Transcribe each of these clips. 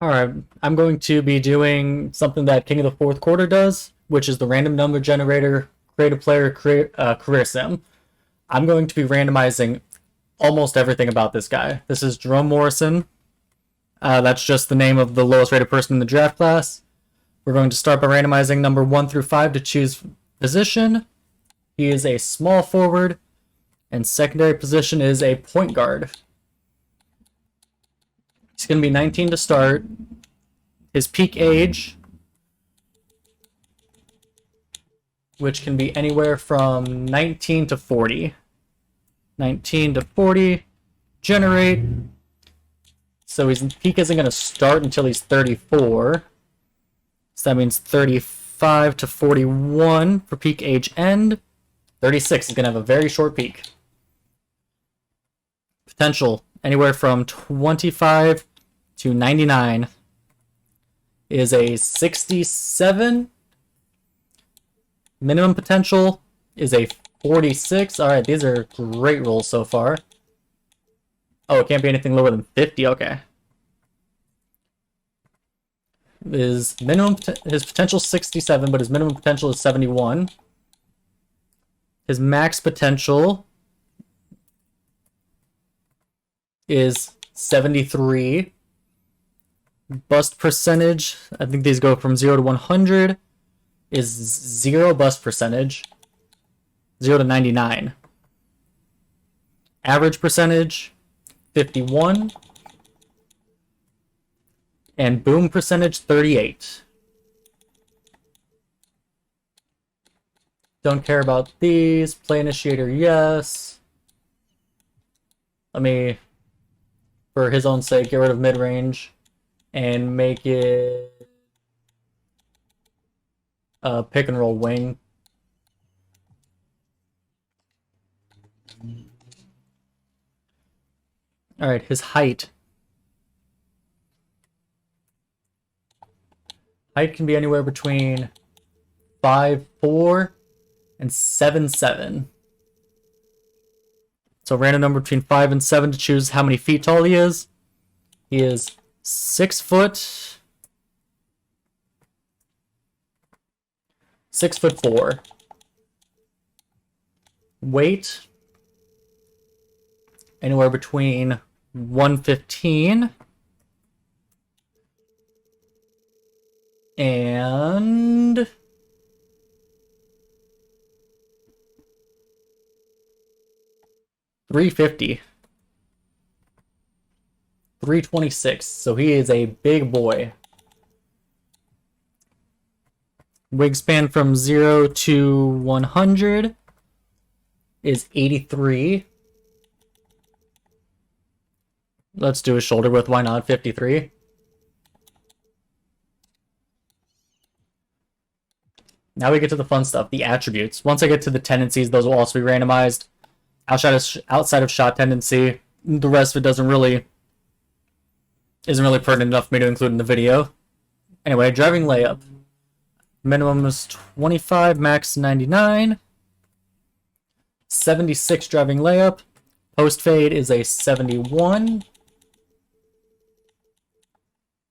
Alright, I'm going to be doing something that King of the Fourth Quarter does, which is the random number generator career sim. I'm going to be randomizing almost everything about this guy. This is Jerome Morrison. That's just the name of the lowest rated person in the draft class. We're going to start by randomizing number 1 through 5 to choose position. He is a small forward, and secondary position is a point guard. He's going to be 19 to start. His peak age, which can be anywhere from 19 to 40. 19 to 40. Generate. So his peak isn't going to start until he's 34. So that means 35 to 41 for peak age end. 36 is going to have a very short peak. Potential, anywhere from 25 to 99 is a 67. Minimum potential is a 46. Alright, these are great rolls so far. Oh, it can't be anything lower than 50. Okay. His potential is 67, but his minimum potential is 71. His max potential is 73. Bust percentage, I think these go from 0 to 100, is 0 bust percentage. 0 to 99. Average percentage, 51. And boom percentage, 38. Don't care about these. Play initiator, yes. Let me, for his own sake, get rid of mid-range and make it a pick and roll wing. Alright, his height. Height can be anywhere between 5'4" and 7'7". So random number between 5 and 7 to choose how many feet tall he is. He is 6 foot. 6'4". Weight, anywhere between 115 and 350. 326. So he is a big boy. Wingspan from 0 to 100 is 83. Let's do a shoulder width, why not? 53. Now we get to the fun stuff, the attributes. Once I get to the tendencies, those will also be randomized. Outside of shot tendency, the rest of it isn't really pertinent enough for me to include in the video. Anyway, driving layup. Minimum is 25, max 99. 76 driving layup. Post fade is a 71.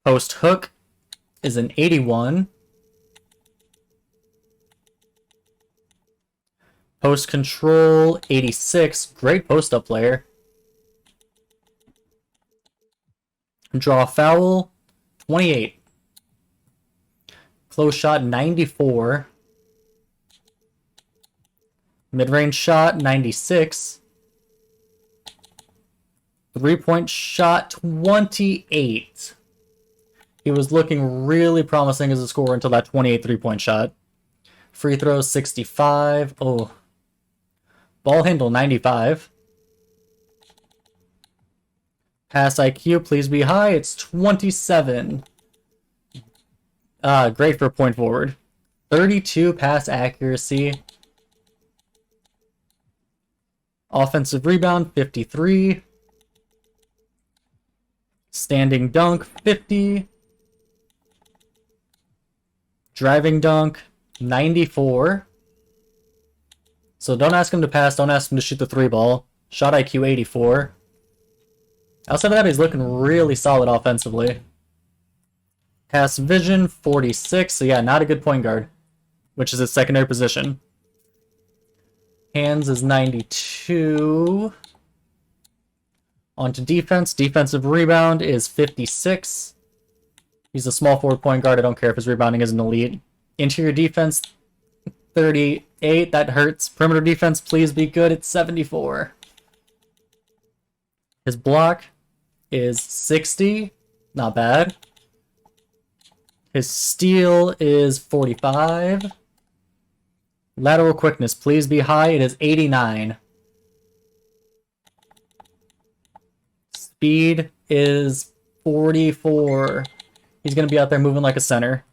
Post hook is an 81. Post control, 86. Great post-up player. Draw foul, 28. Close shot, 94. Mid-range shot, 96. Three-point shot, 28. He was looking really promising as a scorer until that 28 three-point shot. Free throw, 65. Oh. Ball handle, 95. Pass IQ, please be high. It's 27. Great for point forward. 32 pass accuracy. Offensive rebound, 53. Standing dunk, 50. Driving dunk, 94. So don't ask him to pass, don't ask him to shoot the 3-ball. Shot IQ 84. Outside of that, he's looking really solid offensively. Pass vision, 46. So yeah, not a good point guard, which is his secondary position. Hands is 92. On to defense. Defensive rebound is 56. He's a small forward point guard. I don't care if his rebounding isn't elite. Interior defense, 38. That hurts. Perimeter defense, please be good. It's 74. His block is 60. Not bad. His steal is 45. Lateral quickness, please be high. It is 89. Speed is 44. He's going to be out there moving like a center.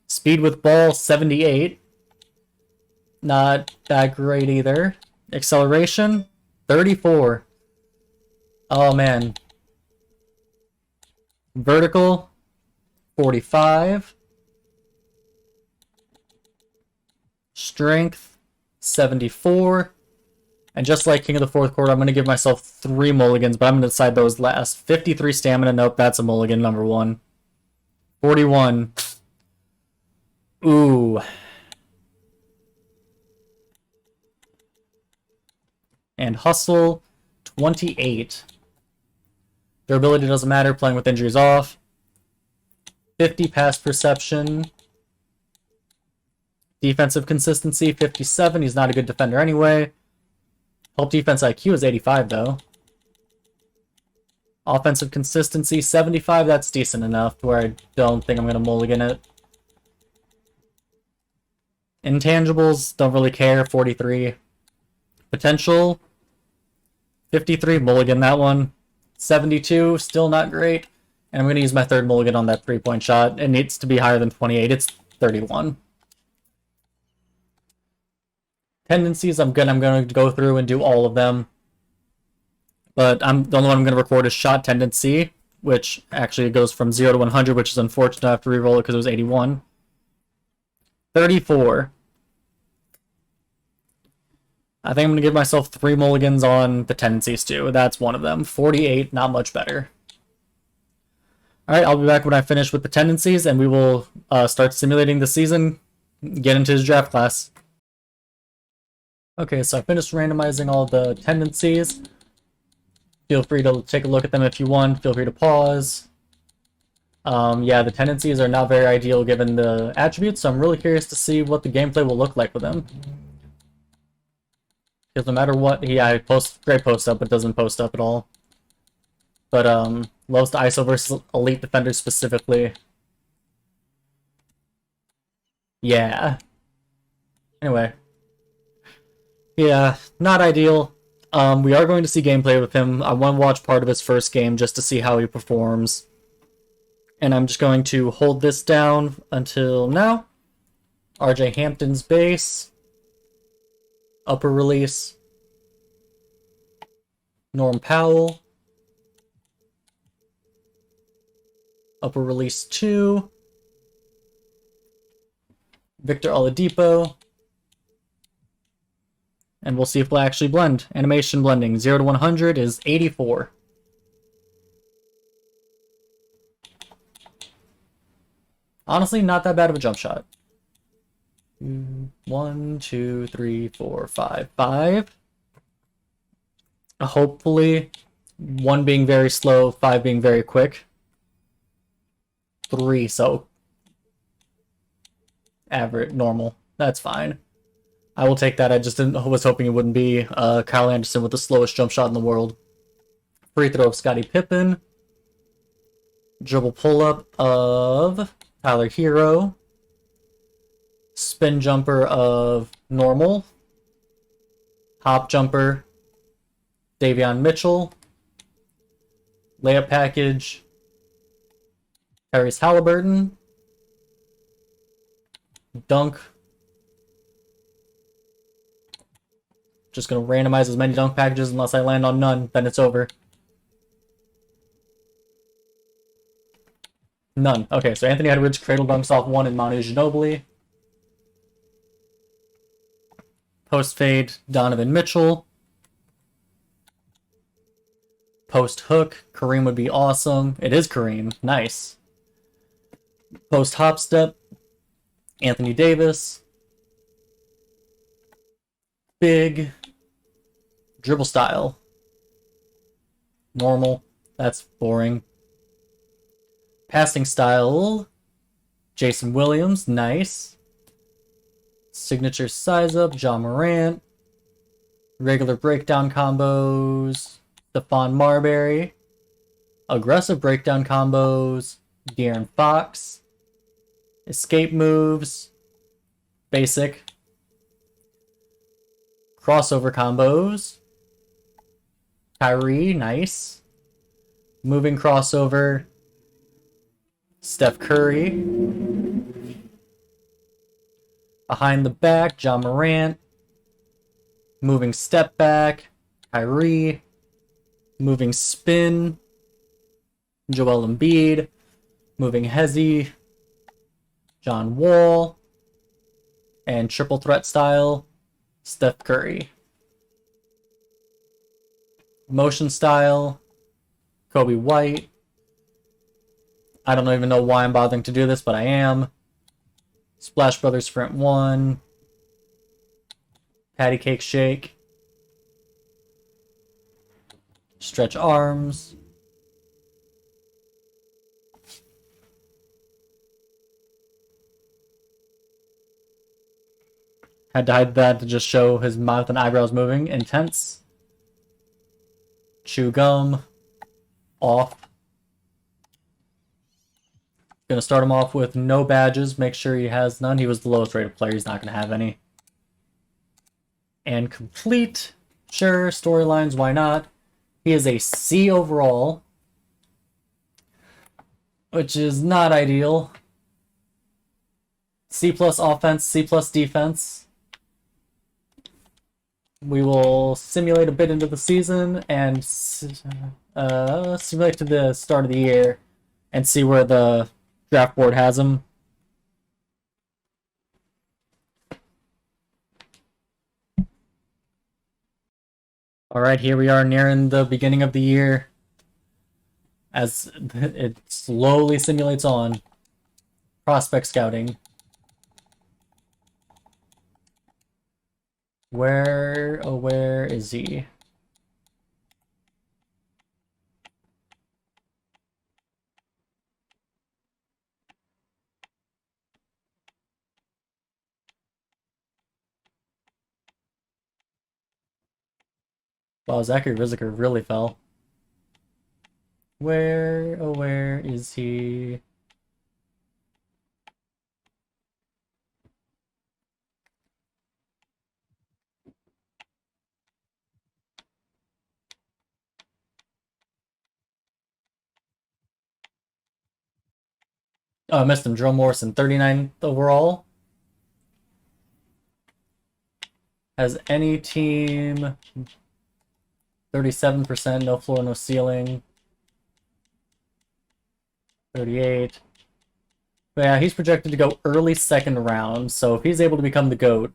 Speed with ball, 78. Not that great either. Acceleration, 34. Oh, man. Vertical, 45. Strength, 74. And just like King of the Fourth Quarter, I'm going to give myself 3 mulligans, but I'm going to decide those last. 53 stamina, nope, that's a mulligan, number 1. 41. Ooh. And hustle, 28. Durability doesn't matter, playing with injuries off. 50 pass perception. Defensive consistency, 57. He's not a good defender anyway. Help defense IQ is 85, though. Offensive consistency, 75. That's decent enough where I don't think I'm going to mulligan it. Intangibles, don't really care, 43. Potential, 53. Mulligan that one. 72, still not great. And I'm going to use my third mulligan on that 3-point shot. It needs to be higher than 28. It's 31. Tendencies, I'm going to go through and do all of them. But the only one I'm going to record is shot tendency, which actually goes from 0 to 100, which is unfortunate. I have to re-roll it because it was 81. 34. I think I'm going to give myself 3 mulligans on the tendencies too. That's one of them. 48, not much better. Alright, I'll be back when I finish with the tendencies, and we will start simulating the season, get into his draft class. Okay, so I finished randomizing all the tendencies. Feel free to take a look at them if you want. Feel free to pause. Yeah, the tendencies are not very ideal given the attributes, so I'm really curious to see what the gameplay will look like with them. Because no matter what, yeah, great post up, but doesn't post up at all. But loves to ISO versus elite defenders specifically. Yeah. Anyway. Yeah, not ideal. We are going to see gameplay with him. I want to watch part of his first game just to see how he performs. And I'm just going to hold this down until now. RJ Hampton's base. Upper release. Norm Powell. Upper release 2. Victor Oladipo. And we'll see if we'll actually blend. Animation blending, 0 to 100 is 84. Honestly, not that bad of a jump shot. 1, 2, 3, 4, 5. 5. Hopefully, 1 being very slow, 5 being very quick. 3, so average, normal. That's fine. I will take that. I just was hoping it wouldn't be Kyle Anderson with the slowest jump shot in the world. Free throw of Scottie Pippen. Dribble pull-up of Tyler Hero. Spin jumper of Normal. Hop jumper, Davion Mitchell. Layup package, Tyrese Halliburton. Dunk. Just going to randomize as many dunk packages unless I land on none, then it's over. None. Okay, so Anthony Edwards cradle dunks off 1 and Manu Ginobili. Post fade, Donovan Mitchell. Post hook, Kareem would be awesome. It is Kareem. Nice. Post hop step, Anthony Davis. Big dribble style. Normal. That's boring. Passing style. Jason Williams. Nice. Signature size up. John Morant. Regular breakdown combos. Stephon Marbury. Aggressive breakdown combos. De'Aaron Fox. Escape moves. Basic. Crossover combos. Kyrie, nice. Moving crossover. Steph Curry. Behind the back, John Morant. Moving step back, Kyrie. Moving spin, Joel Embiid. Moving hezzy, John Wall. And triple threat style, Steph Curry. Motion style, Kobe White. I don't even know why I'm bothering to do this, but I am. Splash Brothers Sprint 1. Patty Cake Shake. Stretch arms. Had to hide that to just show his mouth and eyebrows moving. Intense. Chew gum. Off. Gonna start him off with no badges. Make sure he has none. He was the lowest rated player. He's not gonna have any. And complete. Sure, storylines, why not? He is a C overall, which is not ideal. C plus offense, C plus defense. We will simulate a bit into the season and simulate to the start of the year and see where the draft board has him. Alright, here we are nearing the beginning of the year as it slowly simulates on. Prospect scouting. Where is he? Wow, Zachary Riziker really fell. Where is he? Oh, I missed him. Joe Morrison, 39th overall. Has any team 37%, no floor, no ceiling. 38. But yeah, he's projected to go early second round, so if he's able to become the GOAT,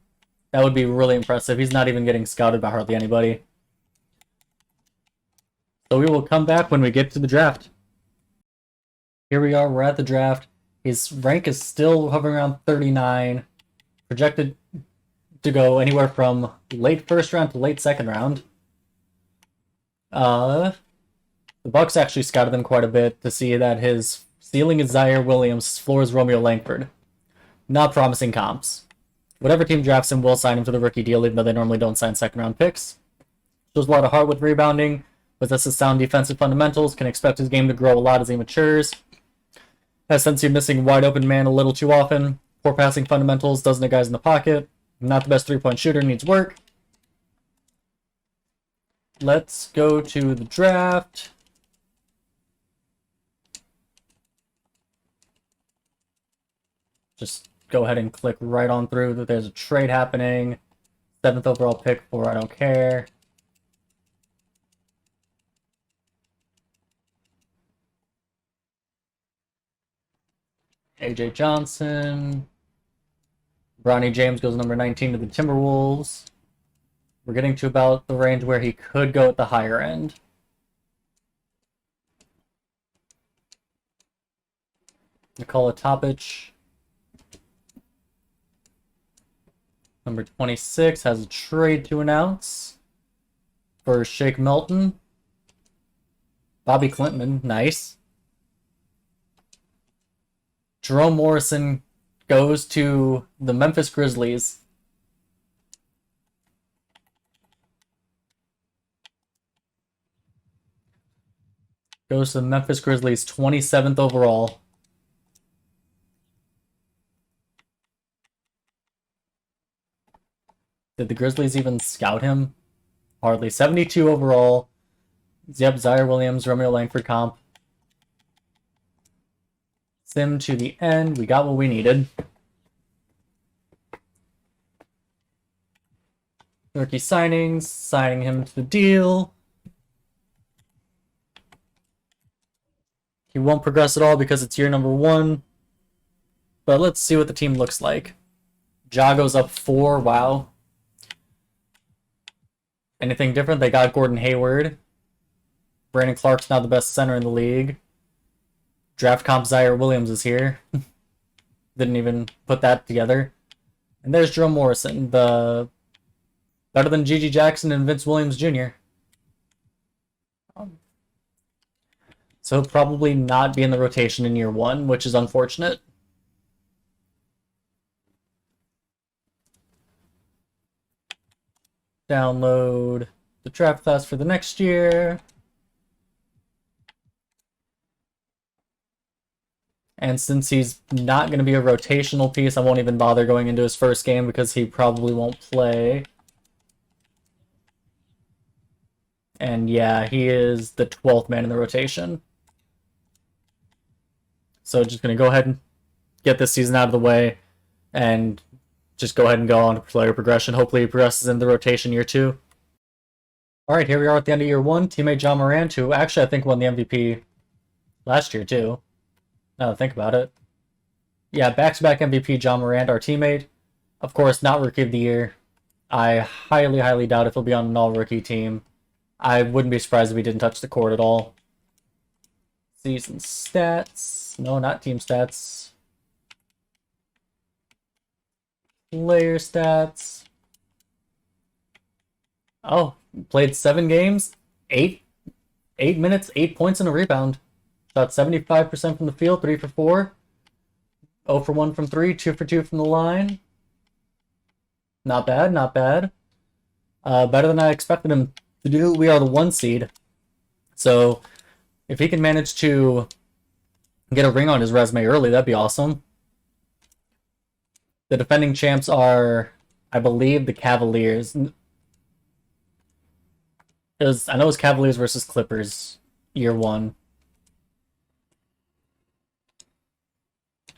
that would be really impressive. He's not even getting scouted by hardly anybody. So we will come back when we get to the draft. Here we are, we're at the draft. His rank is still hovering around 39. Projected to go anywhere from late first round to late second round. The Bucks actually scouted him quite a bit to see that his ceiling is Zaire Williams, his floor is Romeo Langford. Not promising comps. Whatever team drafts him will sign him to the rookie deal, even though they normally don't sign second round picks. Shows a lot of heart with rebounding, possesses sound defensive fundamentals, can expect his game to grow a lot as he matures. Has sense of missing wide open man a little too often. Poor passing fundamentals, doesn't have guys in the pocket. Not the best three-point shooter, needs work. Let's go to the draft. Just go ahead and click right on through that there's a trade happening. 7th overall pick for I don't care. AJ Johnson. Bronny James goes number 19 to the Timberwolves. We're getting to about the range where he could go at the higher end. Nikola Topic. Number 26 has a trade to announce for Shake Milton. Bobby Clinton, nice. Jerome Morrison goes to the Memphis Grizzlies. Goes to the Memphis Grizzlies, 27th overall. Did the Grizzlies even scout him? Hardly. 72 overall. Yep, Zaire Williams, Romeo Langford comp. Sim to the end. We got what we needed. Rookie signings. Signing him to the deal. He won't progress at all because it's year number 1. But let's see what the team looks like. Jago's up 4. Wow. Anything different? They got Gordon Hayward. Brandon Clark's now the best center in the league. Draft comp Zaire Williams is here. Didn't even put that together. And there's Jerome Morrison, the better than Gigi Jackson and Vince Williams Jr. So he'll probably not be in the rotation in year 1, which is unfortunate. Download the draft class for the next year. And since he's not going to be a rotational piece, I won't even bother going into his first game because he probably won't play. And yeah, he is the 12th man in the rotation. So just going to go ahead and get this season out of the way and just go ahead and go on to player progression. Hopefully he progresses in the rotation year 2. Alright, here we are at the end of year 1. Teammate John Morant, who actually I think won the MVP last year too. Now that I think about it. Yeah, back-to-back MVP John Morant, our teammate. Of course, not Rookie of the Year. I highly, highly doubt if he'll be on an all-rookie team. I wouldn't be surprised if he didn't touch the court at all. Season stats. No, not team stats. Player stats. Oh, played 7 games. 8 minutes, 8 points and a rebound. Shot 75% from the field, 3 for 4. 0 for 1 from 3, 2 for 2 from the line. Not bad, not bad. Better than I expected him to do. We are the 1 seed. So, if he can manage to get a ring on his resume early, that'd be awesome. The defending champs are, I believe, the Cavaliers. I know it was Cavaliers versus Clippers, year 1.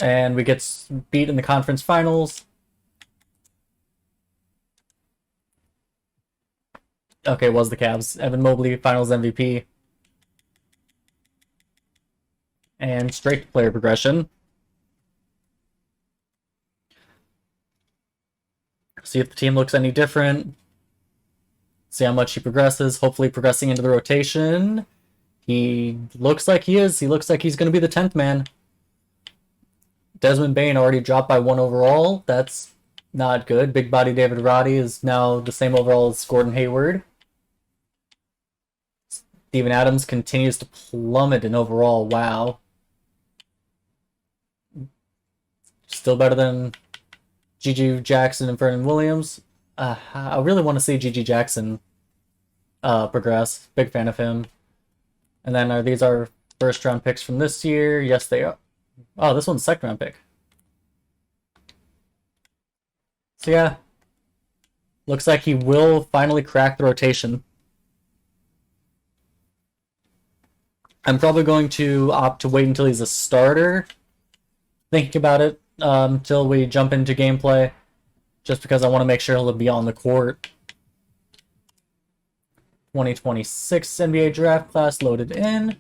And we get beat in the conference finals. Okay, it was the Cavs. Evan Mobley, finals MVP. And straight to player progression. See if the team looks any different. See how much he progresses. Hopefully progressing into the rotation. He looks like he is. He looks like he's going to be the 10th man. Desmond Bane already dropped by 1 overall. That's not good. Big body David Roddy is now the same overall as Gordon Hayward. Steven Adams continues to plummet in overall. Wow. Still better than Gigi Jackson and Vernon Williams. I really want to see Gigi Jackson progress. Big fan of him. And then are these our first round picks from this year? Yes, they are. Oh, this one's second round pick. So yeah. Looks like he will finally crack the rotation. I'm probably going to opt to wait until he's a starter. Thinking about it until we jump into gameplay. Just because I want to make sure he'll be on the court. 2026 NBA draft class loaded in.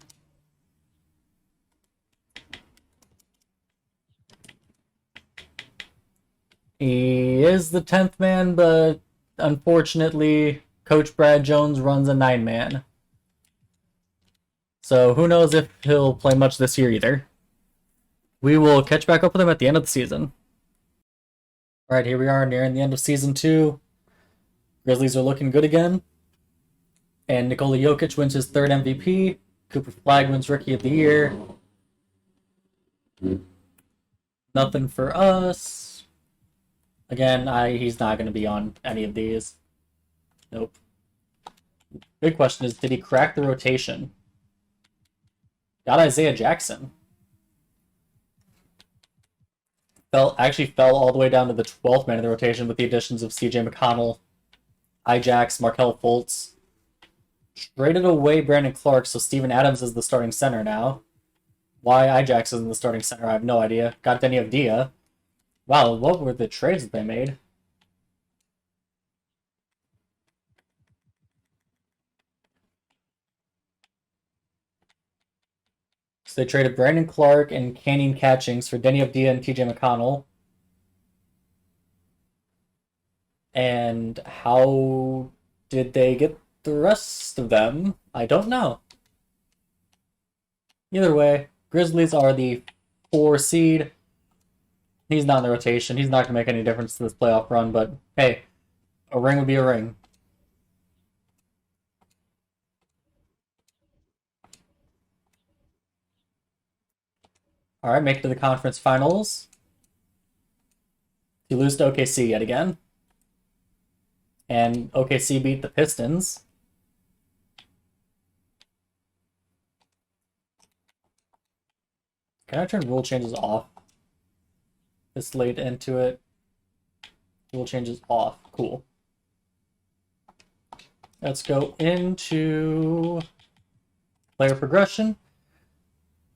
He is the 10th man, but unfortunately, Coach Brad Jones runs a 9-man. So who knows if he'll play much this year either. We will catch back up with them at the end of the season. All right, here we are nearing the end of season 2. Grizzlies are looking good again. And Nikola Jokic wins his 3rd MVP. Cooper Flagg wins Rookie of the Year. Nothing for us. Again, he's not going to be on any of these. Nope. Big question is, did he crack the rotation? Got Isaiah Jackson. Actually fell all the way down to the 12th man of the rotation with the additions of CJ McConnell, Ijax, Markelle Fultz. Traded away Brandon Clark, so Steven Adams is the starting center now. Why Ijax isn't the starting center, I have no idea. Got Denny Avdia. Wow, what were the trades that they made? So they traded Brandon Clark and Canyon Catchings for Denny Avdia and TJ McConnell. And how did they get the rest of them? I don't know. Either way, Grizzlies are the 4 seed. He's not in the rotation. He's not going to make any difference to this playoff run, but hey, a ring would be a ring. All right, make it to the conference finals. You lose to OKC yet again. And OKC beat the Pistons. Can I turn rule changes off? This late into it. Rule changes off. Cool. Let's go into player progression.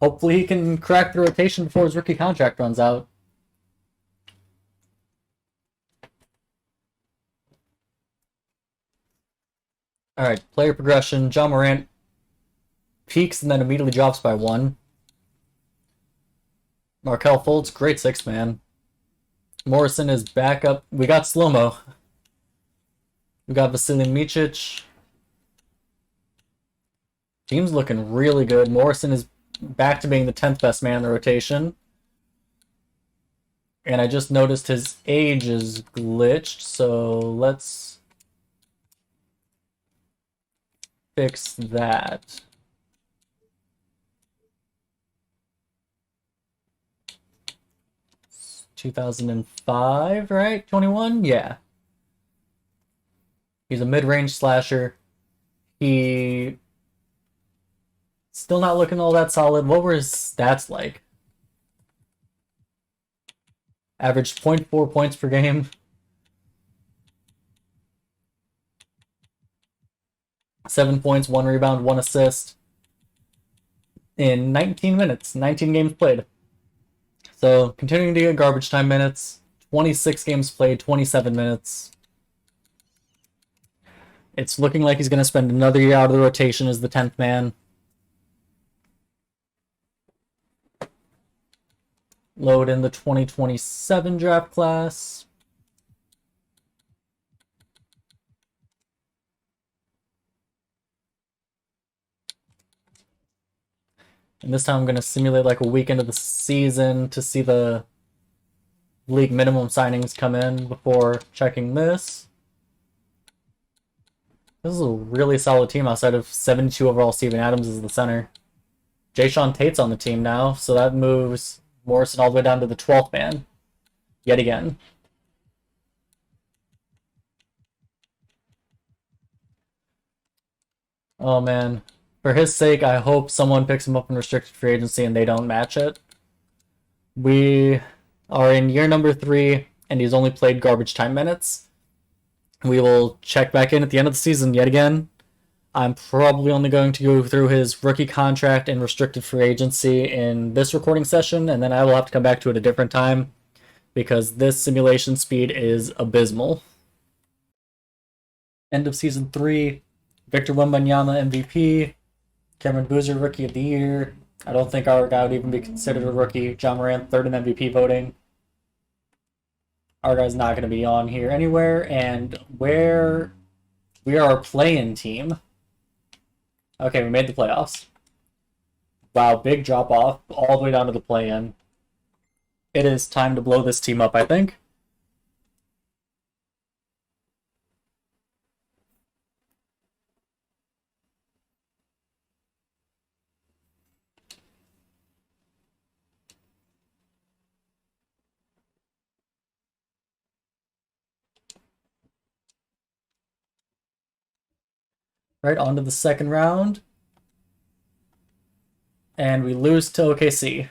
Hopefully he can crack the rotation before his rookie contract runs out. All right, player progression. Ja Morant peaks and then immediately drops by 1. Markelle Fultz, great 6-man. Morrison is back up. We got slow-mo. We got Vasilij Micic. Team's looking really good. Morrison is back to being the 10th best man in the rotation. And I just noticed his age is glitched, so let's fix that. 2005, right? 21? Yeah. He's a mid-range slasher. He still not looking all that solid. What were his stats like? Averaged 0.4 points per game. 7 points, 1 rebound, 1 assist in 19 minutes, 19 games played. So continuing to get garbage time minutes, 26 games played, 27 minutes. It's looking like he's going to spend another year out of the rotation as the 10th man. Load in the 2027 draft class. And this time I'm going to simulate like a week into the season to see the league minimum signings come in before checking this. This is a really solid team outside of 72 overall. Steven Adams is the center. Jayshawn Tate's on the team now, so that moves Morrison all the way down to the 12th man. Yet again. Oh man. For his sake, I hope someone picks him up in restricted free agency and they don't match it. We are in year number 3, and he's only played garbage time minutes. We will check back in at the end of the season yet again. I'm probably only going to go through his rookie contract and restricted free agency in this recording session, and then I will have to come back to it a different time because this simulation speed is abysmal. End of season 3, Victor Wembanyama MVP, Cameron Boozer Rookie of the Year. I don't think our guy would even be considered a rookie. Ja Morant, 3rd in MVP voting. Our guy's not going to be on here anywhere, and where we are a play-in team. Okay, we made the playoffs. Wow, big drop off all the way down to the play-in. It is time to blow this team up, I think. Right, on to the second round. And we lose to OKC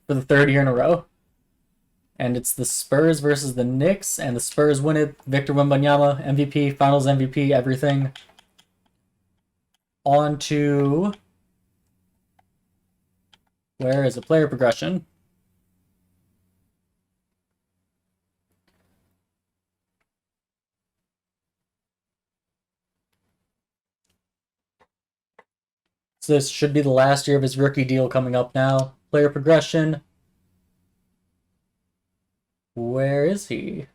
for the third year in a row. And it's the Spurs versus the Knicks, and the Spurs win it. Victor Wembanyama, MVP, Finals MVP, everything. On to... where is the player progression? So this should be the last year of his rookie deal coming up now. Player progression. Where is he?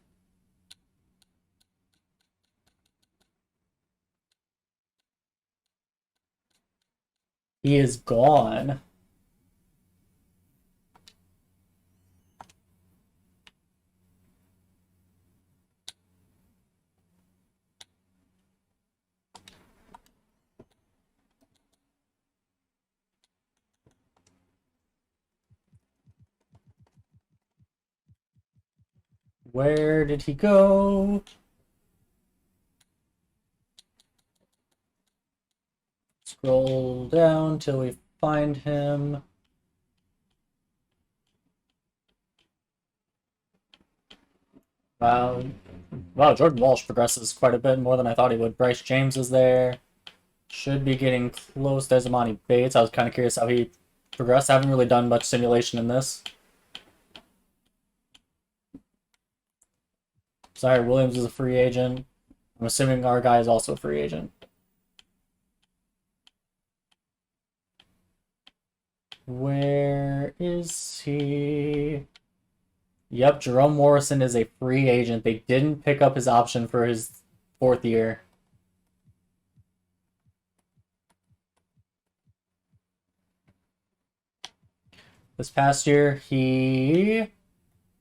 He is gone. Where did he go? Scroll down till we find him. Wow. Wow, Jordan Walsh progresses quite a bit more than I thought he would. Bryce James is there. Should be getting close. There's Amani Bates. I was kind of curious how he progressed. I haven't really done much simulation in this. Sorry, Williams is a free agent. I'm assuming our guy is also a free agent. Where is he? Yep, Jerome Morrison is a free agent. They didn't pick up his option for his fourth year. This past year, he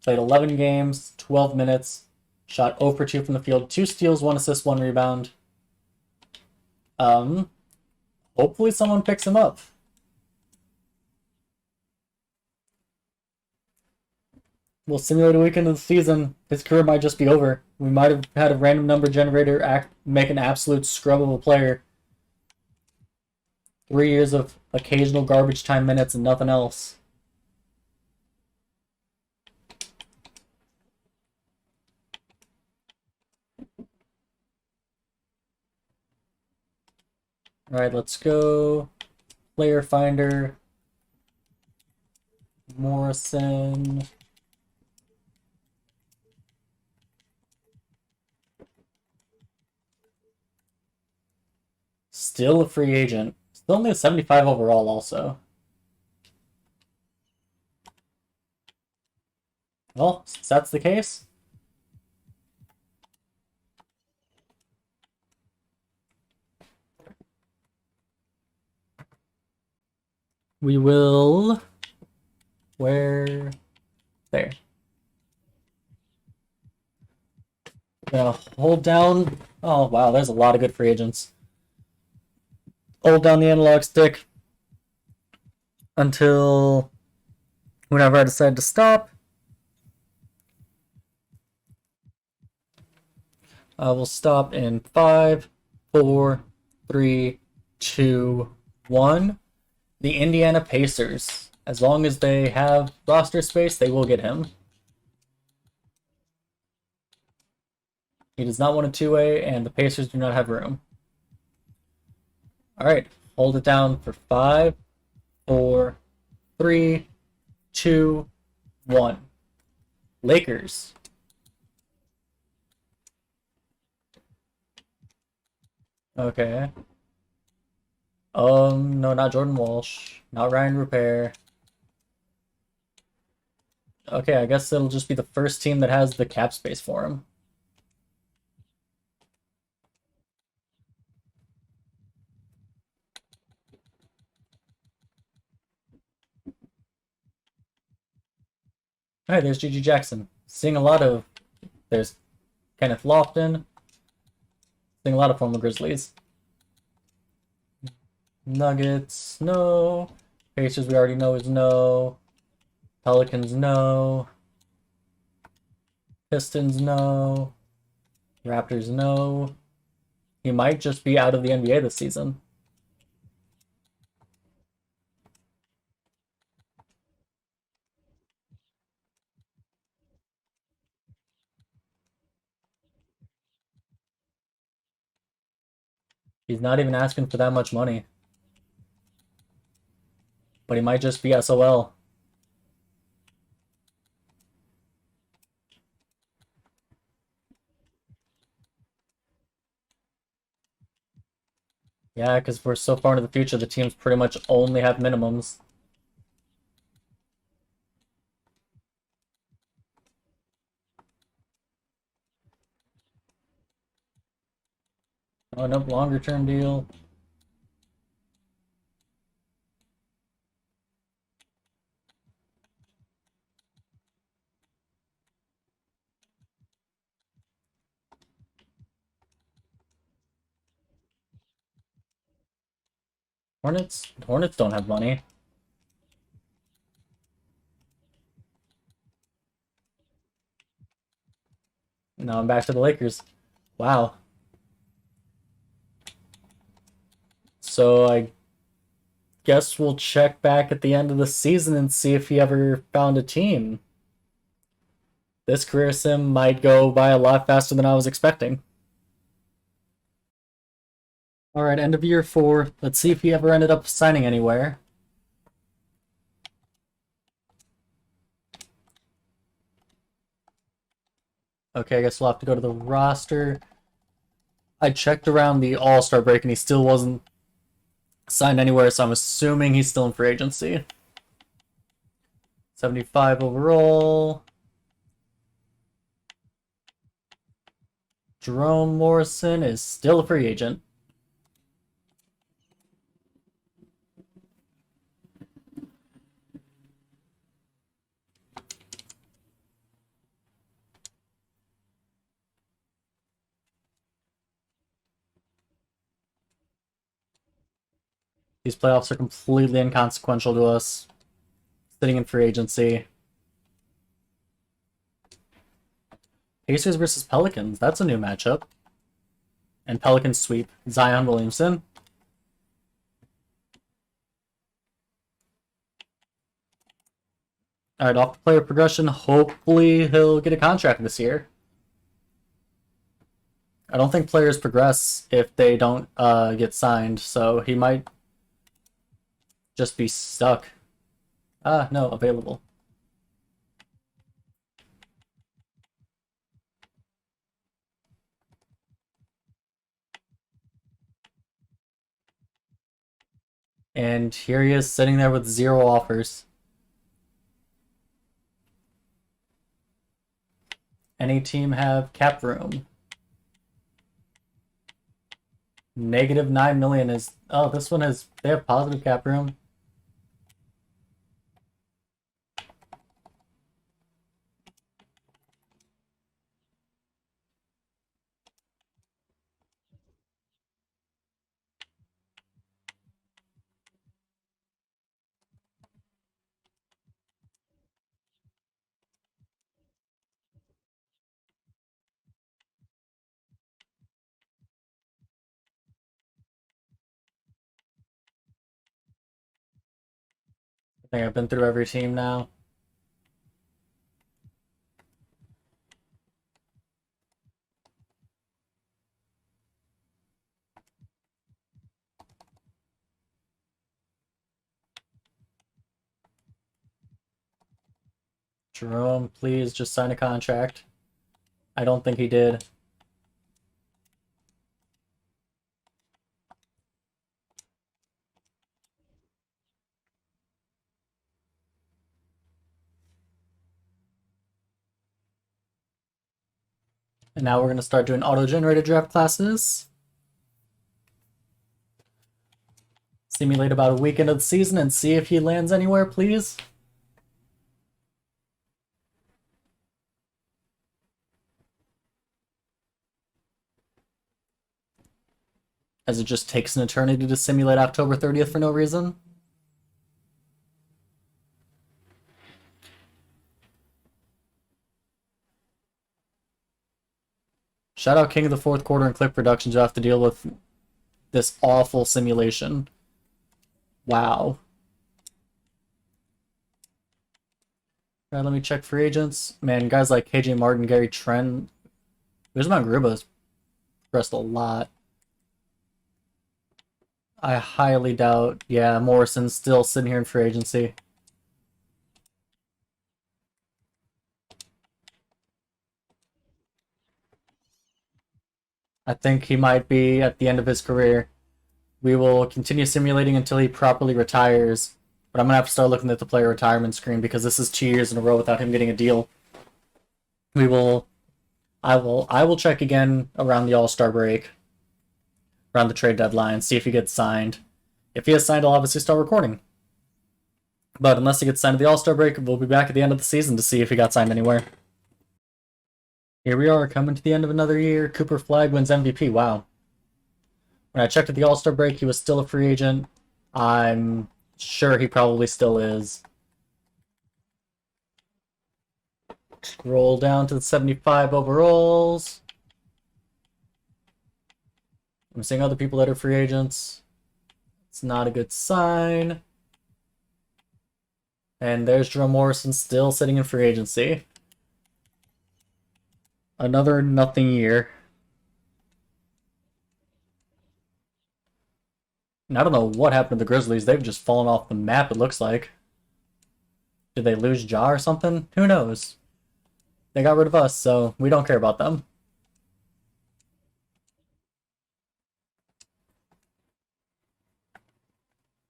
played 11 games, 12 minutes, shot 0 for 2 from the field, 2 steals, 1 assist, 1 rebound. Hopefully someone picks him up. We'll simulate a weekend of the season. His career might just be over. We might have had a random number generator make an absolute scrub of a player. 3 years of occasional garbage time minutes and nothing else. Alright, let's go. Player finder. Morrison. Still a free agent. Still only a 75 overall also. Well, since that's the case, we will... Where? There. Gonna hold down... Oh, wow, there's a lot of good free agents. Hold down the analog stick until whenever I decide to stop. I will stop in 5, 4, 3, 2, 1. The Indiana Pacers. As long as they have roster space, they will get him. He does not want a two-way, and the Pacers do not have room. Alright, hold it down for 5, 4, 3, 2, 1. Lakers. Okay. No, not Jordan Walsh. Not Ryan Rupert. Okay, I guess it'll just be the first team that has the cap space for him. Hey, there's Gigi Jackson. Seeing a lot of... There's Kenneth Lofton. Seeing a lot of former Grizzlies. Nuggets, no. Pacers, we already know is no. Pelicans, no. Pistons, no. Raptors, no. He might just be out of the NBA this season. He's not even asking for that much money. But he might just be SOL. Yeah, because we're so far into the future, the teams pretty much only have minimums. Oh, no, longer term deal. Hornets don't have money. Now I'm back to the Lakers. Wow. So I guess we'll check back at the end of the season and see if he ever found a team. This career sim might go by a lot faster than I was expecting. Alright, end of year 4. Let's see if he ever ended up signing anywhere. Okay, I guess we'll have to go to the roster. I checked around the All-Star break and he still wasn't signed anywhere, so I'm assuming he's still in free agency. 75 overall. Jerome Morrison is still a free agent. These playoffs are completely inconsequential to us. Sitting in free agency. Pacers versus Pelicans. That's a new matchup. And Pelicans sweep Zion Williamson. Alright, off the player progression. Hopefully he'll get a contract this year. I don't think players progress if they don't get signed, so he might just be stuck. No, available. And here he is sitting there with 0 offers. Any team have cap room? Negative 9 million is... Oh, this one is... They have positive cap room. I think I've been through every team now. Jerome, please just sign a contract. I don't think he did. And now we're going to start doing auto-generated draft classes. Simulate about a week into the season and see if he lands anywhere, please. as it just takes an eternity to simulate October 30th for no reason. Shout out King of the Fourth Quarter and Click Productions who have to deal with this awful simulation. Wow. Alright, let me check free agents. Man, guys like KJ Martin, Gary Trent, Usman Garuba's progressed a lot. I highly doubt. Yeah, Morrison's still sitting here in free agency. I think he might be at the end of his career. We will continue simulating until he properly retires. But I'm going to have to start looking at the player retirement screen because this is 2 years in a row without him getting a deal. We will... I will check again around the All-Star break. Around the trade deadline, see if he gets signed. If he is signed, I'll obviously start recording. But unless he gets signed at the All-Star break, we'll be back at the end of the season to see if he got signed anywhere. Here we are, coming to the end of another year. Cooper Flagg wins MVP. Wow. When I checked at the All-Star break, he was still a free agent. I'm sure he probably still is. Scroll down to the 75 overalls. I'm seeing other people that are free agents. It's not a good sign. And there's Jerome Morrison still sitting in free agency. Another nothing year. And I don't know what happened to the Grizzlies. They've just fallen off the map, it looks like. Did they lose Ja or something? Who knows? They got rid of us, so we don't care about them.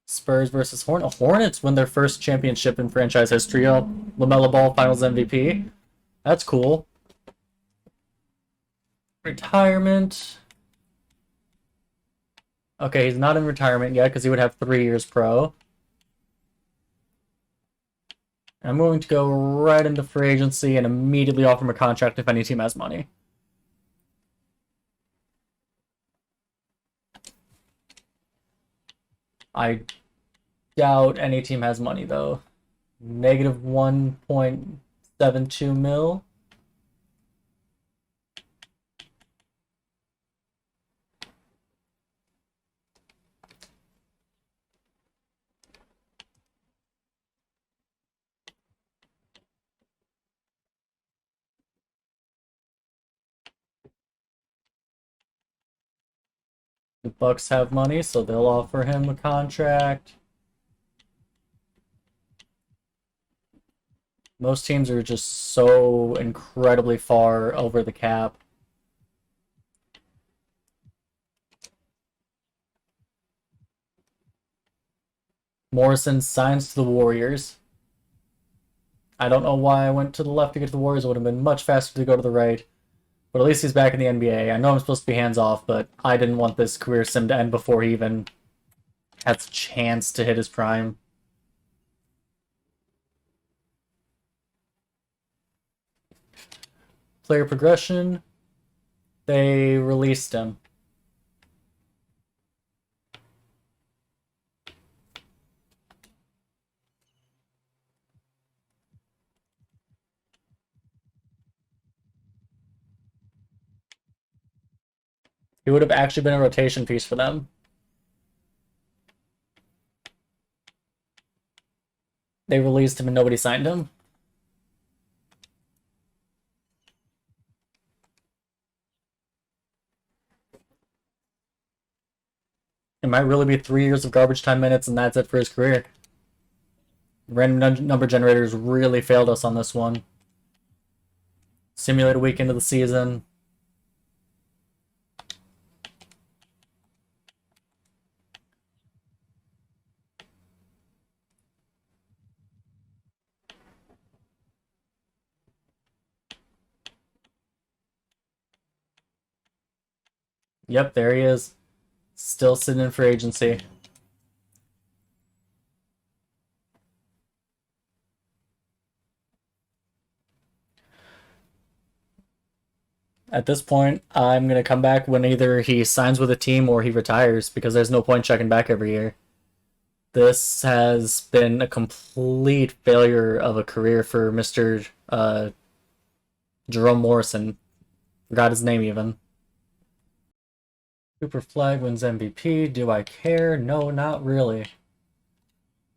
Spurs versus Hornets. Hornets win their first championship in franchise history. LaMelo Ball Finals MVP. That's cool. Retirement. Okay, he's not in retirement yet because he would have 3 years pro. I'm going to go right into free agency and immediately offer him a contract if any team has money. I doubt any team has money, though. Negative 1.72 mil. The Bucks have money, so they'll offer him a contract. Most teams are just so incredibly far over the cap. Morrison signs to the Warriors. I don't know why I went to the left to get to the Warriors. It would have been much faster to go to the right. But at least he's back in the NBA. I know I'm supposed to be hands-off, but I didn't want this career sim to end before he even has a chance to hit his prime. Player progression. They released him. He would have actually been a rotation piece for them. They released him and nobody signed him. It might really be 3 years of garbage time minutes and that's it for his career. Random number generators really failed us on this one. Simulate a week into the season. Yep, there he is. Still sitting in free agency. At this point, I'm going to come back when either he signs with a team or he retires because there's no point checking back every year. This has been a complete failure of a career for Mr. Jerome Morrison. Forgot his name even. Cooper Flag wins MVP. Do I care? No, not really.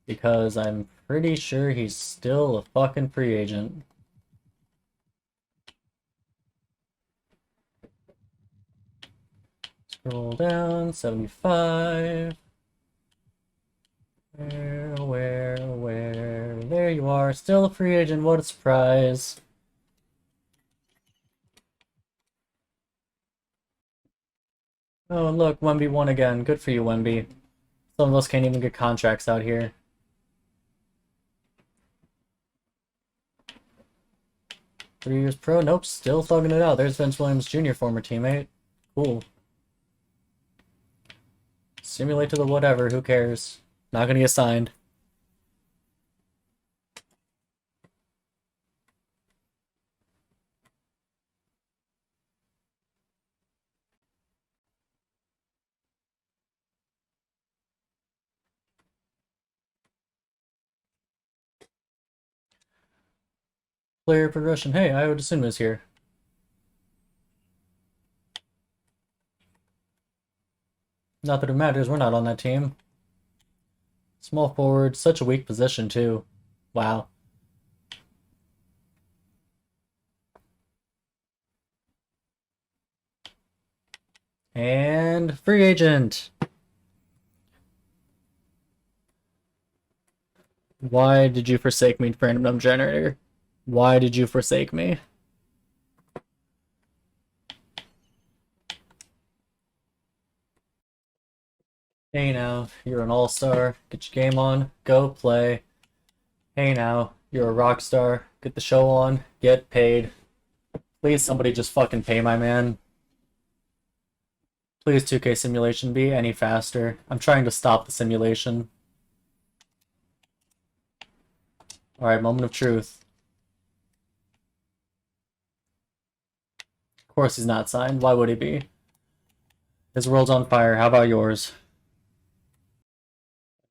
Because I'm pretty sure he's still a fucking free agent. Scroll down, 75. Where? There you are, still a free agent, what a surprise. Oh, look, Wemby won again. Good for you, Wemby. Some of us can't even get contracts out here. Three years pro? Nope, still thugging it out. There's Vince Williams Jr., former teammate. Cool. Simulate to the whatever, who cares? Not gonna get signed. Player progression. Hey, I would assume is here. Not that it matters, we're not on that team. Small forward, such a weak position too. Wow. And free agent. Why did you forsake me, random number generator? Why did you forsake me? Hey now, you're an all-star. Get your game on. Go play. Hey now, you're a rock star. Get the show on. Get paid. Please somebody just fucking pay my man. Please 2K simulation be any faster. I'm trying to stop the simulation. Alright, moment of truth. Of course he's not signed. Why would he be? His world's on fire. How about yours?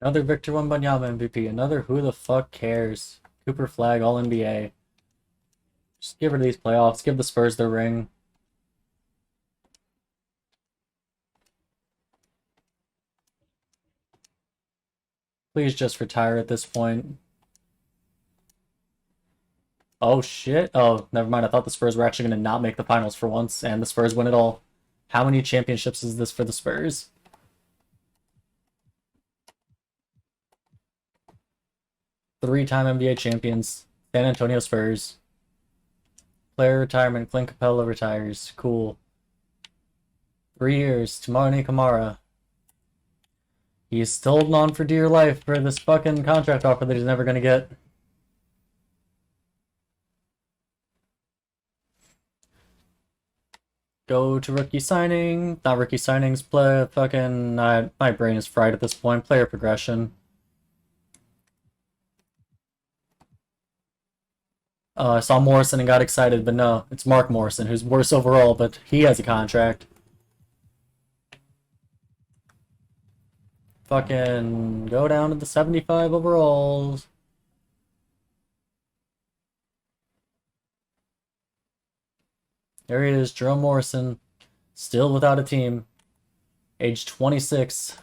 Another Victor Wembanyama MVP. Another who the fuck cares? Cooper Flag, All NBA. Just give her these playoffs. Give the Spurs their ring. Please just retire at this point. Oh shit. Oh, never mind. I thought the Spurs were actually going to not make the finals for once, and the Spurs win it all. How many championships is this for the Spurs? Three-time NBA champions. San Antonio Spurs. Player retirement. Clint Capella retires. Cool. 3 years. Toumani Camara. He's still holding on for dear life for this fucking contract offer that he's never going to get. Go to rookie signing. Not rookie signings. Play fucking... my brain is fried at this point. Player progression. I saw Morrison and got excited, but no, it's Mark Morrison, who's worse overall, but he has a contract. Fucking go down to the 75 overalls. There he is, Jerome Morrison, still without a team, age 26.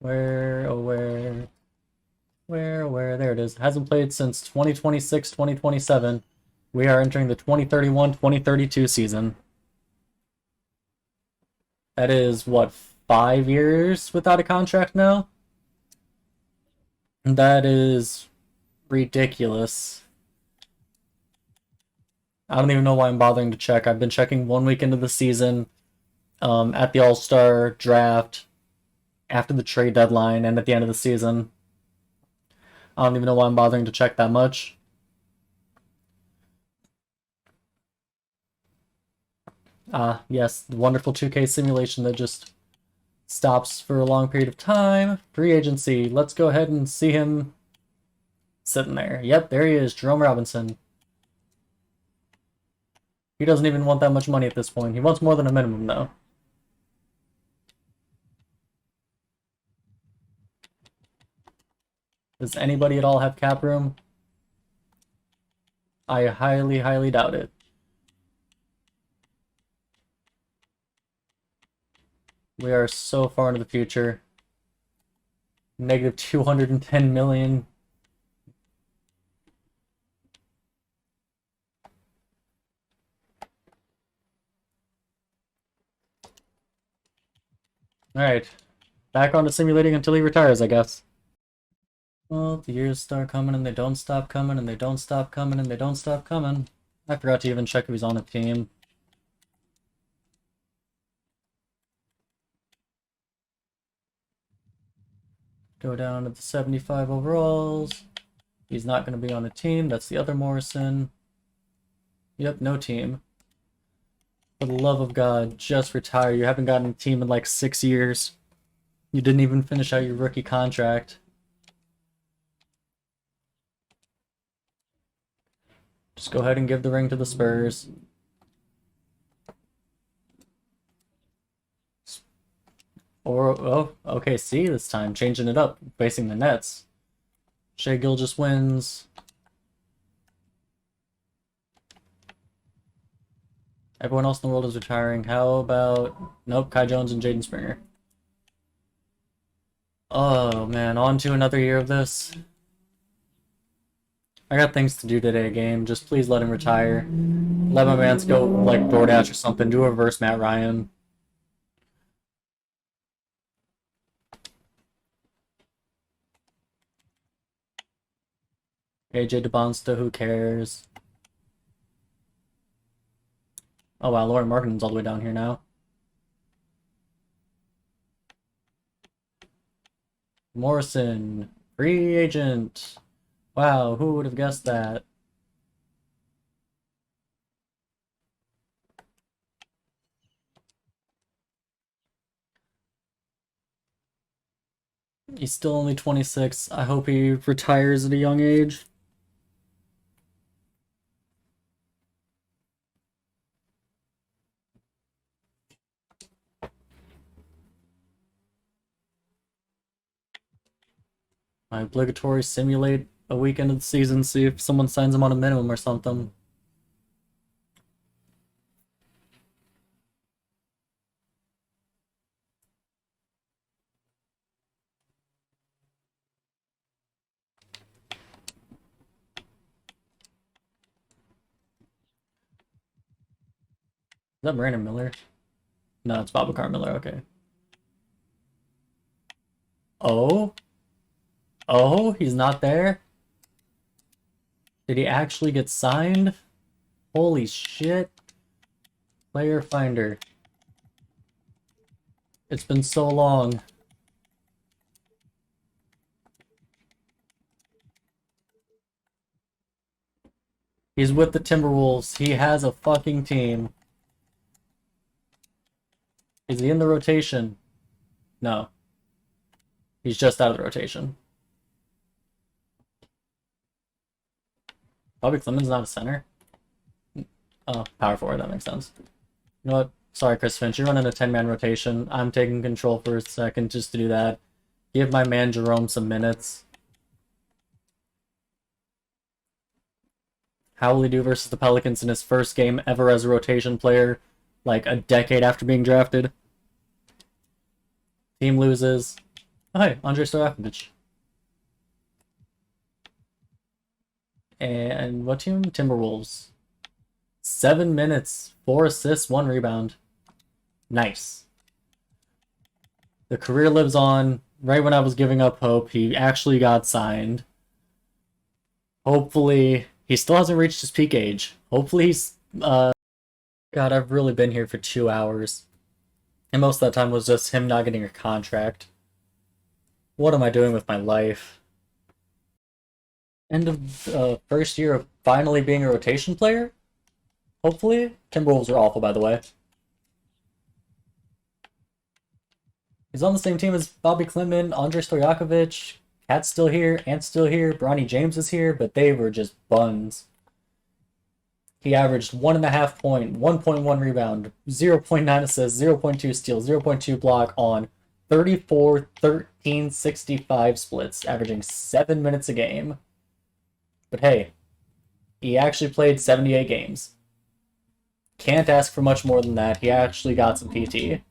Where? There it is. Hasn't played since 2026, 2027. We are entering the 2031-2032 season. That is, what, 5 years without a contract now? That is ridiculous. I don't even know why I'm bothering to check. I've been checking 1 week into the season, at the All-Star draft, after the trade deadline, and at the end of the season. I don't even know why I'm bothering to check that much. Yes, the wonderful 2K simulation that just stops for a long period of time. Free agency. Let's go ahead and see him Sitting there. Yep, there he is, Jerome Robinson. He doesn't even want that much money at this point. He wants more than a minimum, though. Does anybody at all have cap room? I highly, highly doubt it. We are so far into the future. Negative 210 million. Alright. Back on to simulating until he retires, I guess. Well, the years start coming and they don't stop coming and they don't stop coming and they don't stop coming. I forgot to even check if he's on a team. Go down to the 75 overalls. He's not going to be on a team. That's the other Morrison. Yep, no team. For the love of God, just retire. You haven't gotten a team in like 6 years. You didn't even finish out your rookie contract. Just go ahead and give the ring to the Spurs. Or, oh, okay, see, this time, changing it up, facing the Nets. Shea Gilgeous wins. Everyone else in the world is retiring. How about... Nope, Kai Jones and Jaden Springer. Oh, man, on to another year of this. I got things to do today, game. Just please let him retire. Let my mans go, like, DoorDash or something. Do a reverse Matt Ryan. AJ DeBonsta, who cares? Oh wow, Lauren Markkinen's all the way down here now. Morrison, free agent. Wow, who would have guessed that? He's still only 26. I hope he retires at a young age. My obligatory simulate a weekend of the season, see if someone signs him on a minimum or something. Is that Brandon Miller? No, it's Babacar Miller, okay. Oh? Oh, he's not there? Did he actually get signed? Holy shit. Player finder. It's been so long. He's with the Timberwolves. He has a fucking team. Is he in the rotation? No. He's just out of the rotation. Bobby Clemens not a center? Oh, power forward, that makes sense. You know what? Sorry, Chris Finch, you're running a 10-man rotation. I'm taking control for a second just to do that. Give my man Jerome some minutes. How will he do versus the Pelicans in his first game ever as a rotation player, like a decade after being drafted? Team loses. Oh, hey, Andre Stojakovic. And what team? Timberwolves. 7 minutes, 4 assists, 1 rebound. Nice. The career lives on. Right when I was giving up hope, he actually got signed. Hopefully, he still hasn't reached his peak age. Hopefully he's, God, I've really been here for 2 hours. And most of that time was just him not getting a contract. What am I doing with my life? End of first year of finally being a rotation player? Hopefully. Timberwolves are awful, by the way. He's on the same team as Bobby Clement, Andre Stojakovic, Cat's still here, Ant's still here, Bronny James is here, but they were just buns. He averaged 1.5 point, 1.1 rebound, 0.9 assists, 0.2 steals, 0.2 block on 34, 13, 65 splits, averaging 7 minutes a game. But hey, he actually played 78 games. Can't ask for much more than that. He actually got some PT.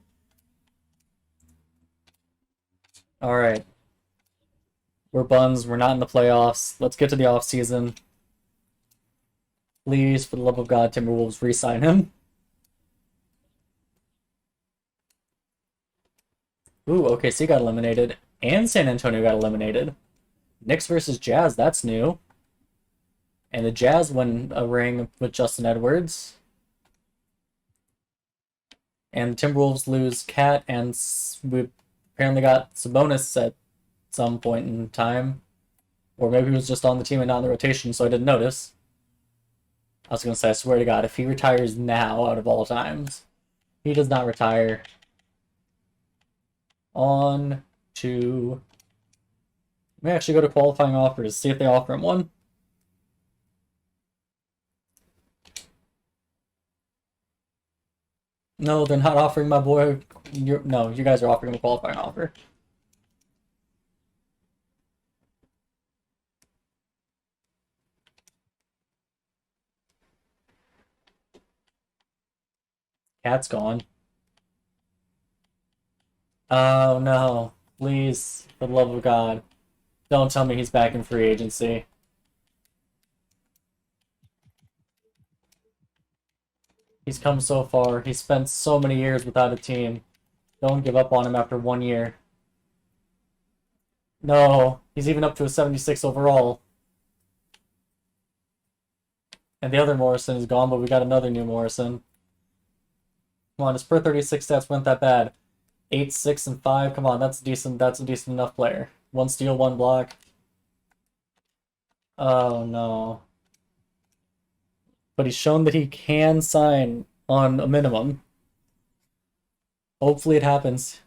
Alright. We're buns. We're not in the playoffs. Let's get to the offseason. Please, for the love of God, Timberwolves re-sign him. Ooh, OKC got eliminated. And San Antonio got eliminated. Knicks versus Jazz, that's new. And the Jazz win a ring with Justin Edwards. And the Timberwolves lose Cat, and we apparently got Sabonis at some point in time. Or maybe he was just on the team and not in the rotation, so I didn't notice. I was going to say, I swear to God, if he retires now, out of all times, he does not retire. On to... Let me actually go to qualifying offers, see if they offer him one. No, they're not offering my boy... No, you guys are offering him a qualifying offer. Cat's gone. Oh no. Please, for the love of God. Don't tell me he's back in free agency. He's come so far. He spent so many years without a team. Don't give up on him after 1 year. No, he's even up to a 76 overall. And the other Morrison is gone, but we got another new Morrison. Come on, his per 36 stats weren't that bad. 8, 6, and 5. Come on, that's decent. That's a decent enough player. 1 steal, 1 block. Oh no. But he's shown that he can sign on a minimum. Hopefully it happens.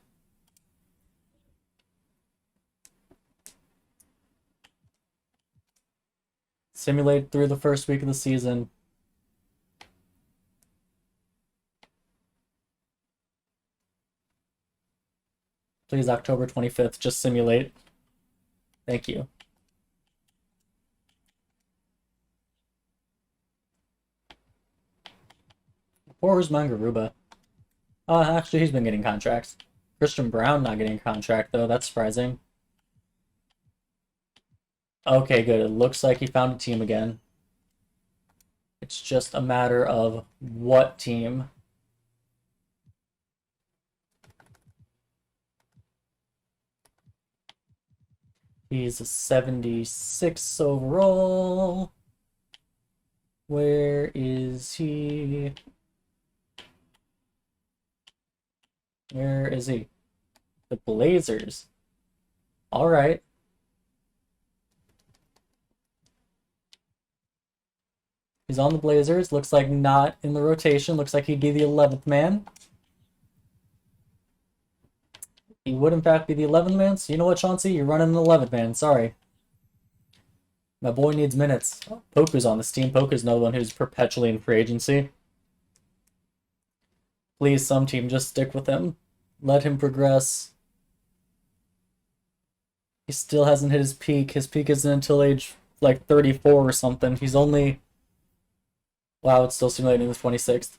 Simulate through the first week of the season. Please, October 25th, just simulate. Thank you. Poor Mangaruba. Actually, he's been getting contracts. Christian Brown not getting a contract, though. That's surprising. Okay, good. It looks like he found a team again. It's just a matter of what team. He's a 76 overall. Where is he? Where is he? The Blazers. All right. He's on the Blazers. Looks like not in the rotation. Looks like he'd be the 11th man. He would, in fact, be the 11th man. So you know what, Chauncey? You're running the 11th man. Sorry. My boy needs minutes. Poku's on this team. Poku's another one who's perpetually in free agency. Please, some team, just stick with him. Let him progress. He still hasn't hit his peak. His peak isn't until age, like, 34 or something. He's only... Wow, it's still simulating the 26th.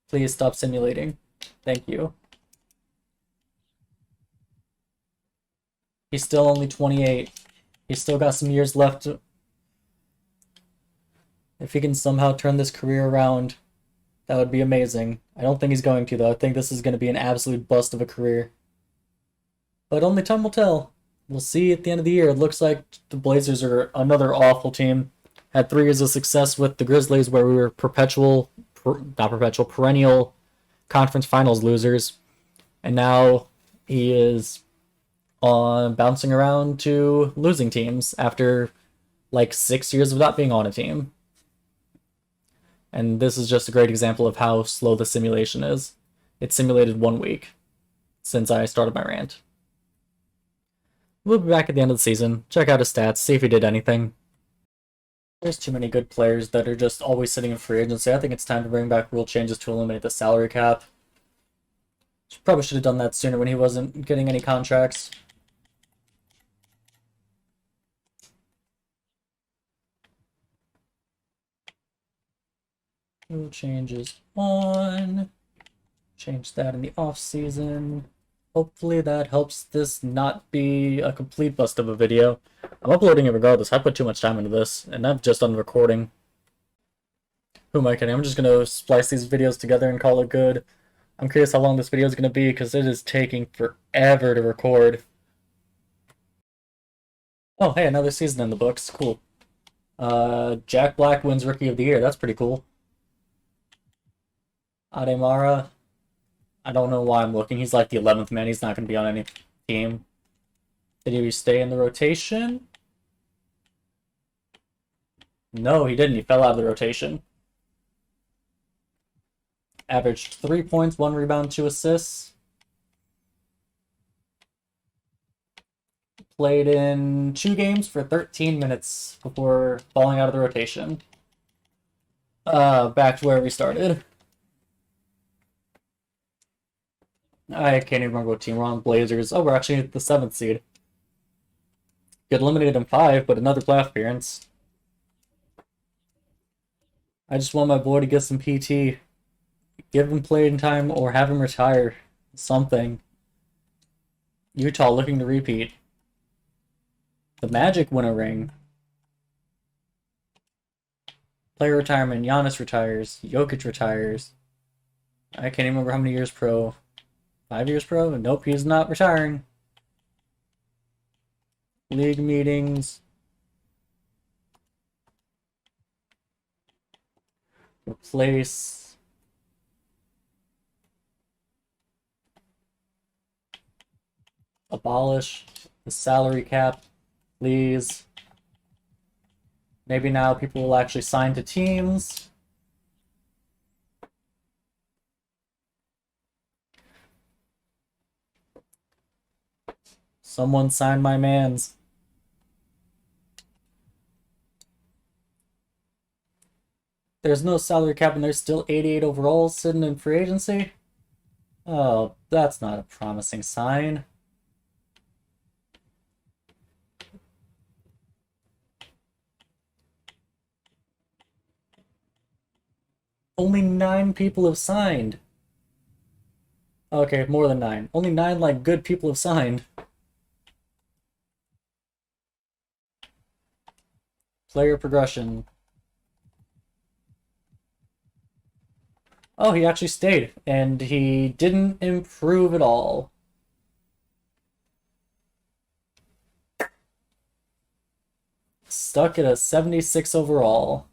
Please stop simulating. Thank you. He's still only 28. He's still got some years left. If he can somehow turn this career around, that would be amazing. I don't think he's going to, though. I think this is going to be an absolute bust of a career. But only time will tell. We'll see at the end of the year. It looks like the Blazers are another awful team. Had 3 years of success with the Grizzlies where we were perennial conference finals losers. And now he is on bouncing around to losing teams after like 6 years of not being on a team. And this is just a great example of how slow the simulation is. It simulated 1 week since I started my rant. We'll be back at the end of the season, check out his stats, see if he did anything. There's too many good players that are just always sitting in free agency. I think it's time to bring back rule changes to eliminate the salary cap. Probably should have done that sooner when he wasn't getting any contracts. Rule changes on. Change that in the off season. Hopefully that helps this not be a complete bust of a video. I'm uploading it regardless. I put too much time into this, and I've just done recording. Who am I kidding? I'm just gonna splice these videos together and call it good. I'm curious how long this video is gonna be because it is taking forever to record. Oh, hey, another season in the books. Cool. Jack Black wins Rookie of the Year. That's pretty cool. Ademara. I don't know why I'm looking. He's like the 11th man. He's not going to be on any team. Did he stay in the rotation? No, he didn't. He fell out of the rotation. Averaged 3 points, 1 rebound, 2 assists. Played in 2 games for 13 minutes before falling out of the rotation. Back to where we started. I can't even remember what team we're on. Blazers. Oh, we're actually the 7th seed. Get eliminated in 5, but another playoff appearance. I just want my boy to get some PT. Give him playing time or have him retire. Something. Utah looking to repeat. The Magic win a ring. Player retirement. Giannis retires. Jokic retires. I can't even remember how many years pro. 5 years pro? Nope, he's not retiring. League meetings. Replace. Abolish the salary cap, please. Maybe now people will actually sign to teams. Someone sign my mans. There's no salary cap and there's still 88 overall sitting in free agency? Oh, that's not a promising sign. Only 9 people have signed. Okay, more than 9. Only 9, like, good people have signed. Player progression. Oh, he actually stayed, and he didn't improve at all. Stuck at a 76 overall.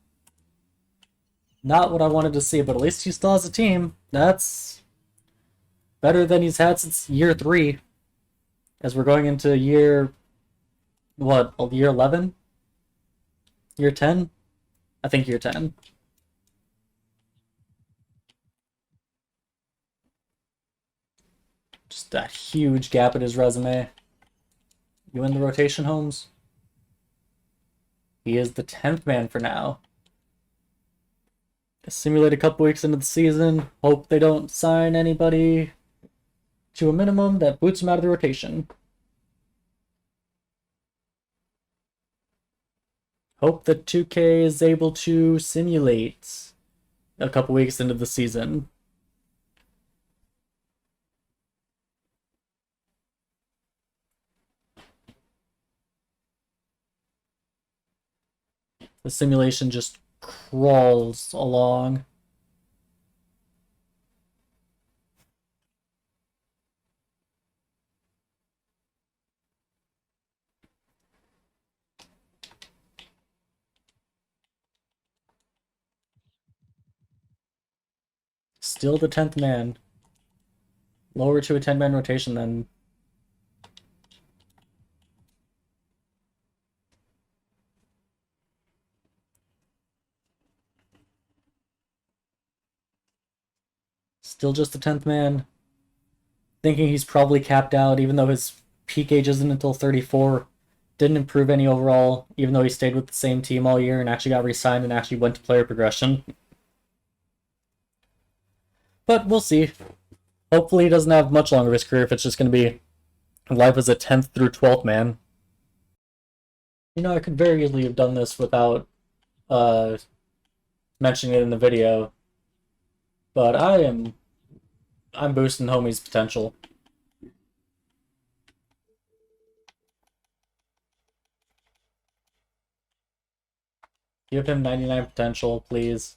Not what I wanted to see, but at least he still has a team. That's better than he's had since year 3. As we're going into year... what, year 11? Year 10? I think year 10. Just that huge gap in his resume. You in the rotation, Holmes? He is the 10th man for now. Simulate a couple weeks into the season. Hope they don't sign anybody to a minimum that boots him out of the rotation. Hope that 2K is able to simulate a couple weeks into the season. The simulation just crawls along. Still the 10th man. Lower to a 10-man rotation then. Still just the 10th man. Thinking he's probably capped out, even though his peak age isn't until 34. Didn't improve any overall, even though he stayed with the same team all year and actually got re-signed and actually went to player progression. But we'll see. Hopefully he doesn't have much longer of his career if it's just going to be life as a 10th through 12th man. You know, I could very easily have done this without mentioning it in the video, but I'm boosting homie's potential. Give him 99 potential, please.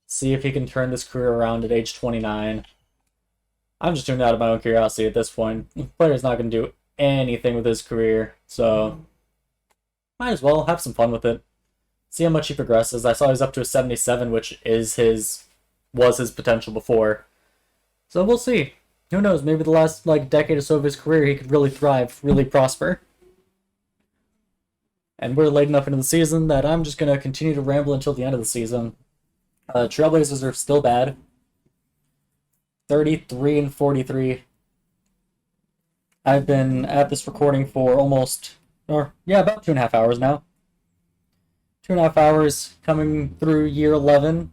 See if he can turn this career around at age 29. I'm just doing that out of my own curiosity at this point. The player's not going to do anything with his career, so might as well have some fun with it. See how much he progresses. I saw he's up to a 77, which was his potential before. So we'll see. Who knows? Maybe the last decade or so of his career, he could really thrive, really prosper. And we're late enough into the season that I'm just going to continue to ramble until the end of the season. Trailblazers are still bad. 33 and 43. I've been at this recording for about 2.5 hours now. 2.5 hours coming through year 11.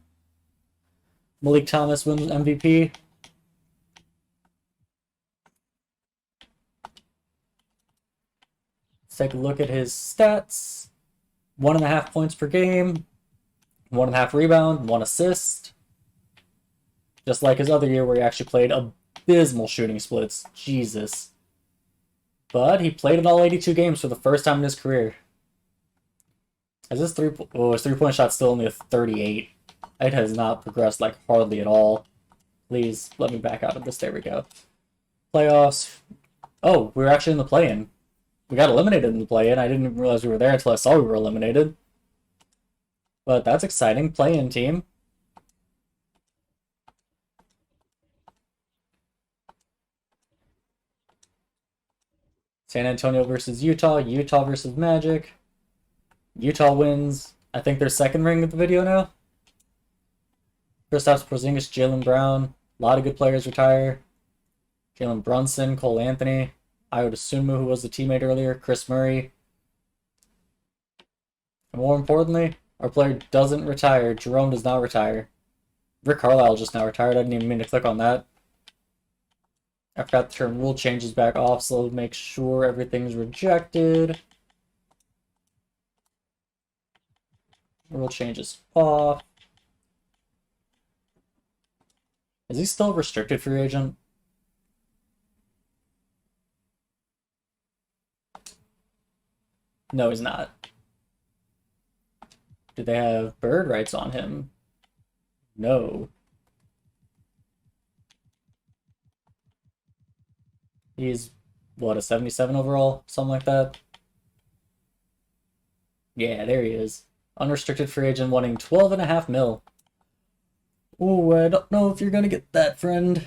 Malik Thomas wins MVP. Let's take a look at his stats. 1.5 points per game, 1.5 rebound, 1 assist. Just like his other year where he actually played abysmal shooting splits. Jesus. But he played in all 82 games for the first time in his career. His three-point shot's still only a 38. It has not progressed hardly at all. Please let me back out of this. There we go. Playoffs. Oh, we're actually in the play-in. We got eliminated in the play-in. I didn't even realize we were there until I saw we were eliminated. But that's exciting. Play-in team. San Antonio versus Utah. Utah versus Magic. Utah wins. I think their second ring of the video now. Kristaps Porzingis, Jaylen Brown. A lot of good players retire. Jalen Brunson, Cole Anthony. Ayo Dosunmu, who was the teammate earlier. Chris Murray. And more importantly, our player doesn't retire. Jerome does not retire. Rick Carlisle just now retired. I didn't even mean to click on that. I forgot to turn rule changes back off, so make sure everything's rejected. Rule changes off. Is he still a restricted free agent? No, he's not. Do they have bird rights on him? No. He's, what, a 77 overall? Something like that? Yeah, there he is. Unrestricted free agent wanting 12.5 mil. Ooh, I don't know if you're gonna get that, friend.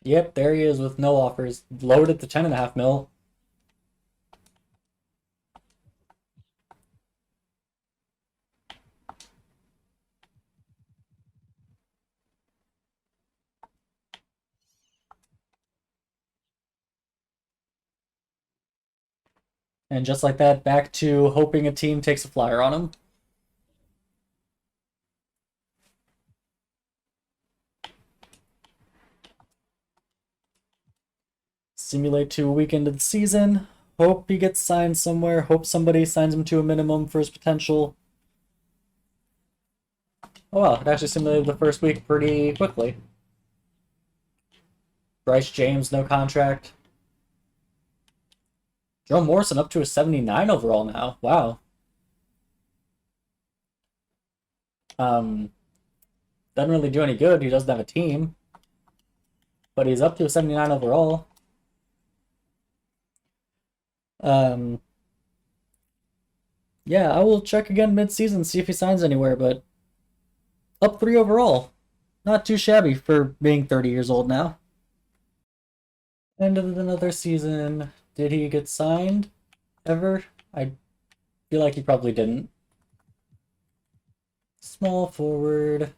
Yep, there he is with no offers. Lowered it to 10.5 mil. And just like that, back to hoping a team takes a flyer on him. Simulate to a week into the season. Hope he gets signed somewhere. Hope somebody signs him to a minimum for his potential. Oh wow, it actually simulated the first week pretty quickly. Bryce James, no contract. Joe Morrison up to a 79 overall now. Wow. Doesn't really do any good. He doesn't have a team. But he's up to a 79 overall. Yeah, I will check again mid-season, see if he signs anywhere, but up 3 overall. Not too shabby for being 30 years old now. End of another season. Did he get signed ever? I feel like he probably didn't. Small forward.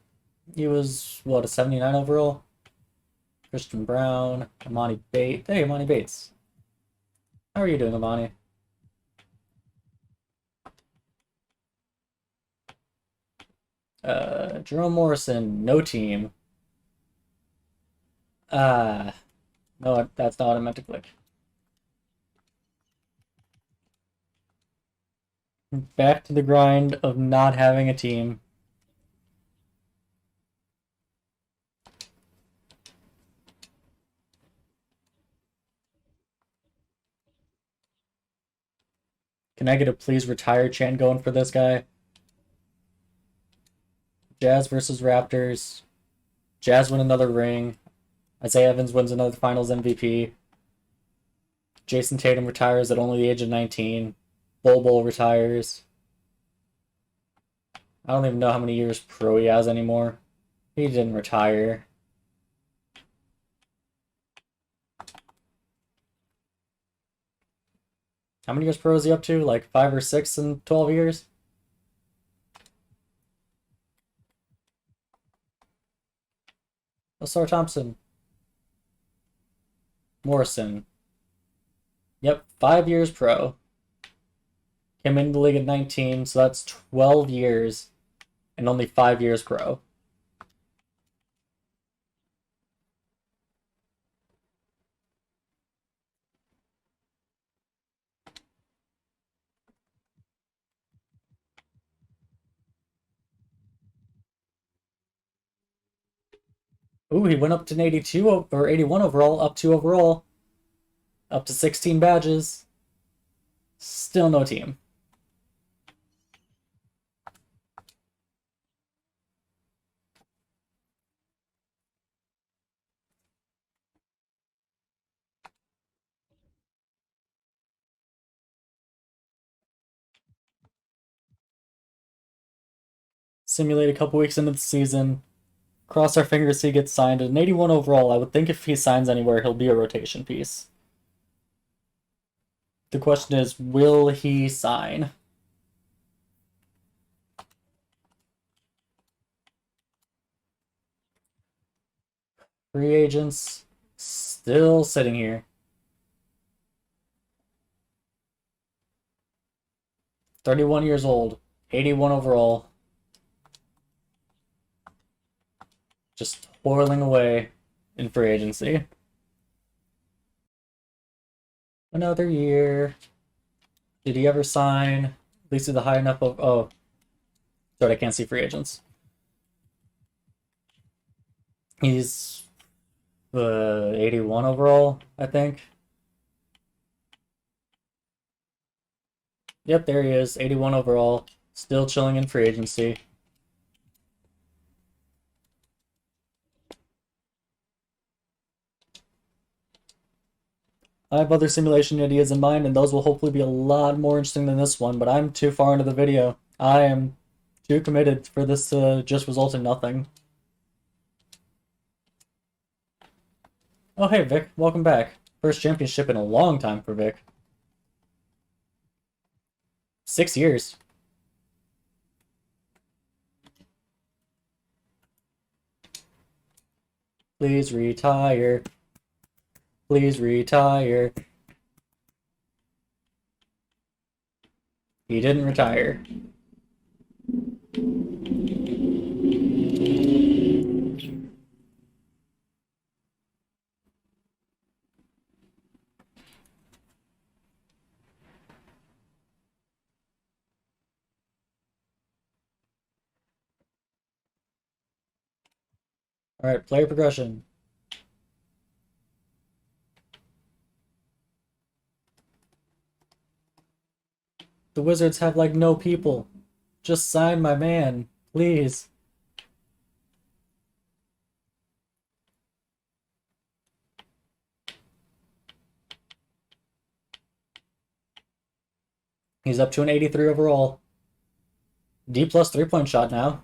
He was, what, a 79 overall? Christian Brown, Amani Bates. Hey, Amani Bates. How are you doing, Amani? Jerome Morrison, no team. No, that's not what I meant to click. Back to the grind of not having a team. Can I get a please retire chant going for this guy? Jazz versus Raptors. Jazz win another ring. Isaiah Evans wins another Finals MVP. Jason Tatum retires at only the age of 19. Bol retires. I don't even know how many years pro he has anymore. He didn't retire. How many years pro is he up to? Like 5 or 6 in 12 years? Osar Thompson. Morrison. Yep, 5 years pro. Came into the league at 19, so that's 12 years and only 5 years pro. Ooh, he went up to an 82 or 81 overall, up 2 overall, up to 16 badges. Still no team. Simulate a couple weeks into the season. Cross our fingers he gets signed at an 81 overall. I would think if he signs anywhere, he'll be a rotation piece. The question is, will he sign? Free agents still sitting here. 31 years old, 81 overall. Just toiling away in free agency. Another year. Did he ever sign? At least to the high enough of... Oh. Sorry, I can't see free agents. He's 81 overall, I think. Yep, there he is. 81 overall. Still chilling in free agency. I have other simulation ideas in mind, and those will hopefully be a lot more interesting than this one, but I'm too far into the video. I am too committed for this to just result in nothing. Oh, hey, Vic. Welcome back. First championship in a long time for Vic. 6 years. Please retire. Please retire. He didn't retire. Alright, player progression. The Wizards have like no people. Just sign my man, please. He's up to an 83 overall. D plus 3-point shot now.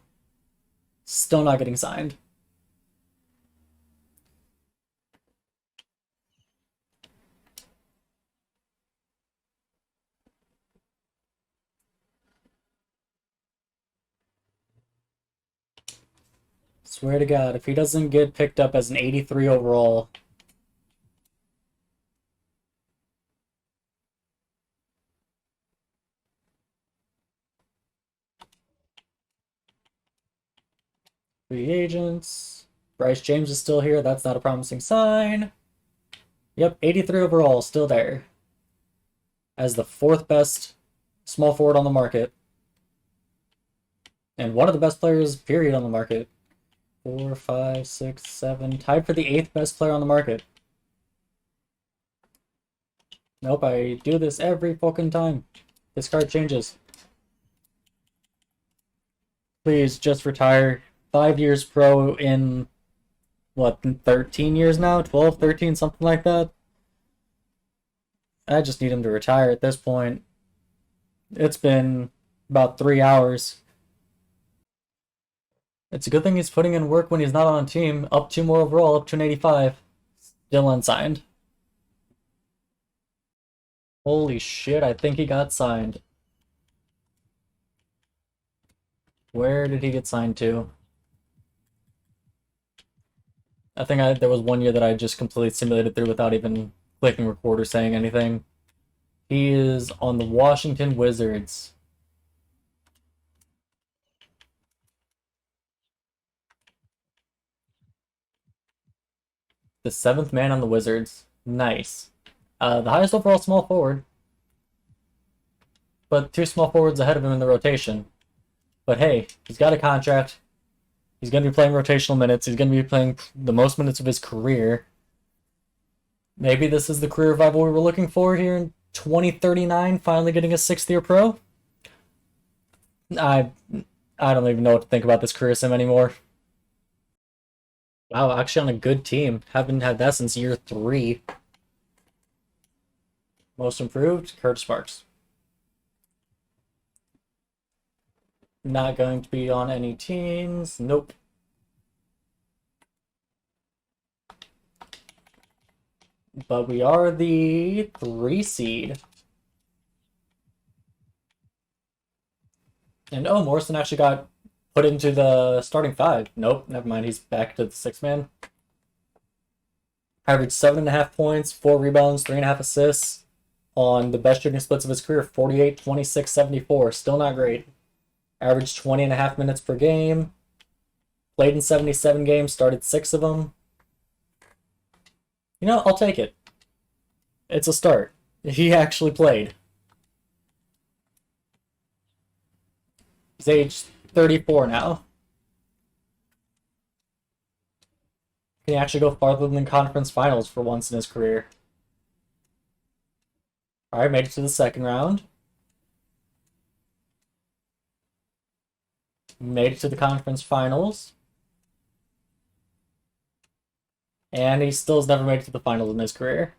Still not getting signed. Swear to God, if he doesn't get picked up as an 83 overall, free agents. Bryce James is still here. That's not a promising sign. Yep, 83 overall, still there. As the fourth best small forward on the market. And one of the best players, period, on the market. 4, 5, 6, 7. Tied for the 8th best player on the market. Nope, I do this every fucking time. This card changes. Please just retire. 5 years pro in, what, 13 years now? 12, 13, something like that? I just need him to retire at this point. It's been about 3 hours. It's a good thing he's putting in work when he's not on a team. Up 2 more overall, up to an 85. Still unsigned. Holy shit, I think he got signed. Where did he get signed to? I think there was one year that I just completely simulated through without even clicking record or saying anything. He is on the Washington Wizards. The 7th man on the Wizards. Nice. The highest overall small forward. But 2 small forwards ahead of him in the rotation. But hey, he's got a contract. He's going to be playing rotational minutes. He's going to be playing the most minutes of his career. Maybe this is the career revival we were looking for here in 2039, finally getting a 6th year pro. I don't even know what to think about this career sim anymore. Wow, actually on a good team. Haven't had that since year 3. Most improved, Curtis Sparks. Not going to be on any teams. Nope. But we are the 3 seed. And oh, Morrison actually got put into the starting 5. Nope, never mind. He's back to the 6th man. Averaged 7.5 points, 4 rebounds, 3.5 assists on the best shooting splits of his career, 48, 26, 74. Still not great. Averaged 20.5 minutes per game. Played in 77 games, started 6 of them. You know, I'll take it. It's a start. He actually played. He's age 34 now. Can he actually go farther than conference finals for once in his career? Alright, made it to the 2nd round. Made it to the conference finals. And he still has never made it to the finals in his career.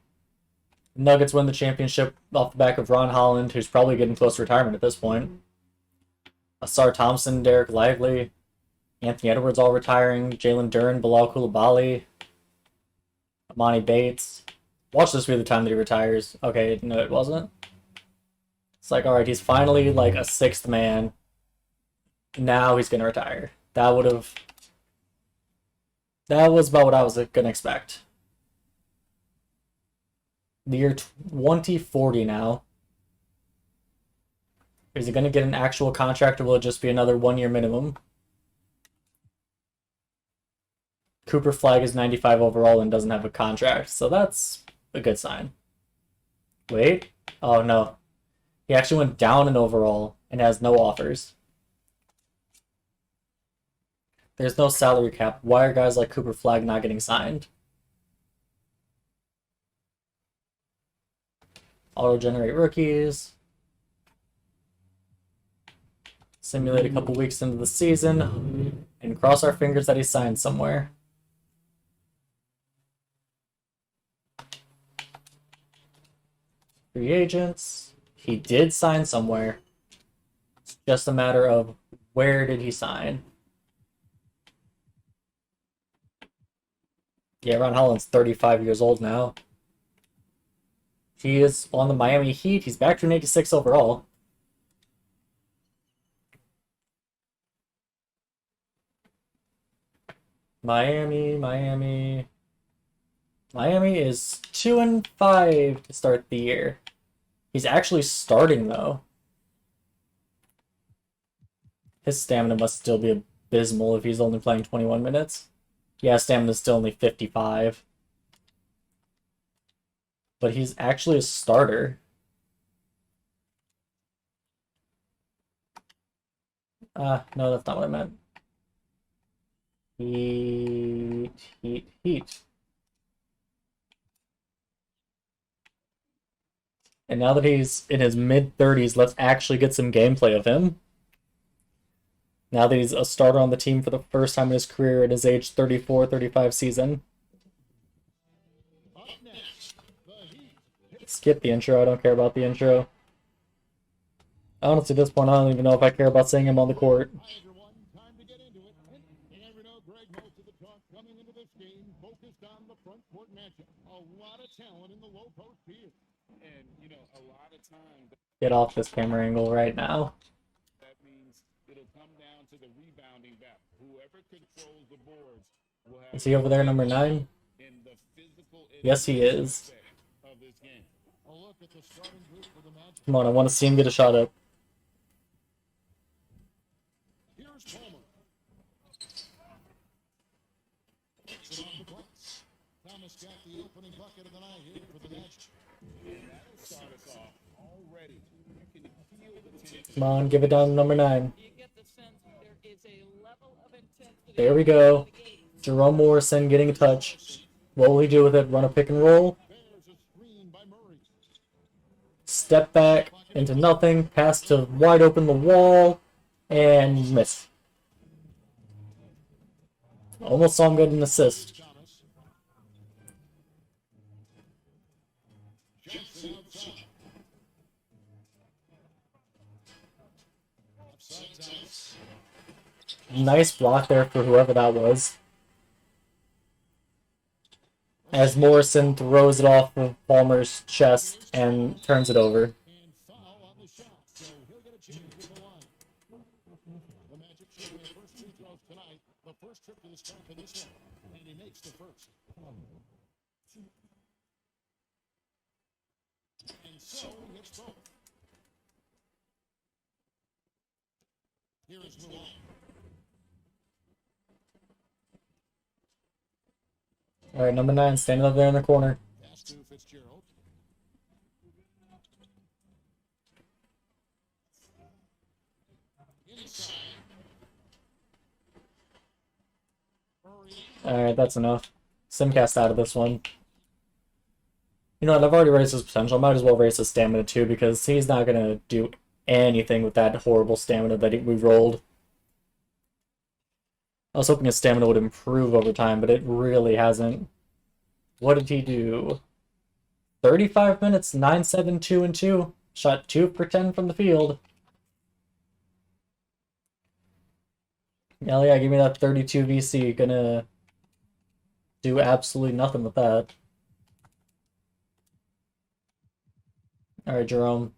Nuggets win the championship off the back of Ron Holland, who's probably getting close to retirement at this point. Asar Thompson, Derek Lively, Anthony Edwards all retiring, Jalen Duren, Bilal Coulibaly, Amani Bates. Watch this be the time that he retires. Okay, no, it wasn't. It's like, alright, he's finally like a 6th man. Now he's gonna retire. That was about what I was gonna expect. The year 2040 now. Is he gonna get an actual contract, or will it just be another 1-year minimum? Cooper Flag is 95 overall and doesn't have a contract, so that's a good sign. Wait. Oh no. He actually went down in overall and has no offers. There's no salary cap. Why are guys like Cooper Flag not getting signed? Auto-generate rookies. Simulate a couple weeks into the season. And cross our fingers that he signs somewhere. Free agents. He did sign somewhere. It's just a matter of where did he sign. Yeah, Ron Holland's 35 years old now. He is on the Miami Heat. He's back to an 86 overall. Miami is 2-5 to start the year. He's actually starting though. His stamina must still be abysmal if he's only playing 21 minutes. Yeah, stamina's still only 55. But he's actually a starter. No, that's not what I meant. Heat. And now that he's in his mid-30s, let's actually get some gameplay of him. Now that he's a starter on the team for the first time in his career in his age 34, 35 season. Skip the intro, I don't care about the intro. Honestly, at this point, I don't even know if I care about seeing him on the court. Get off this camera angle right now. Is he over there, number 9? Yes, he is. Come on, I want to see him get a shot up. Come on, give it down to number 9. There we go. Jerome Morrison getting a touch. What will he do with it? Run a pick and roll? Step back into nothing. Pass to wide open the wall. And miss. Almost saw him get an assist. Nice block there for whoever that was. As Morrison throws it off of Palmer's chest and turns it over. Alright, number 9 standing up there in the corner. Alright, that's enough. Simcast out of this one. You know what, I've already raised his potential. I might as well raise his stamina too, because he's not going to do anything with that horrible stamina that we rolled. I was hoping his stamina would improve over time, but it really hasn't. What did he do? 35 minutes, 9-7, 2-2. Shot 2 for 10 from the field. Hell yeah, give me that 32 VC. Gonna do absolutely nothing with that. Alright, Jerome.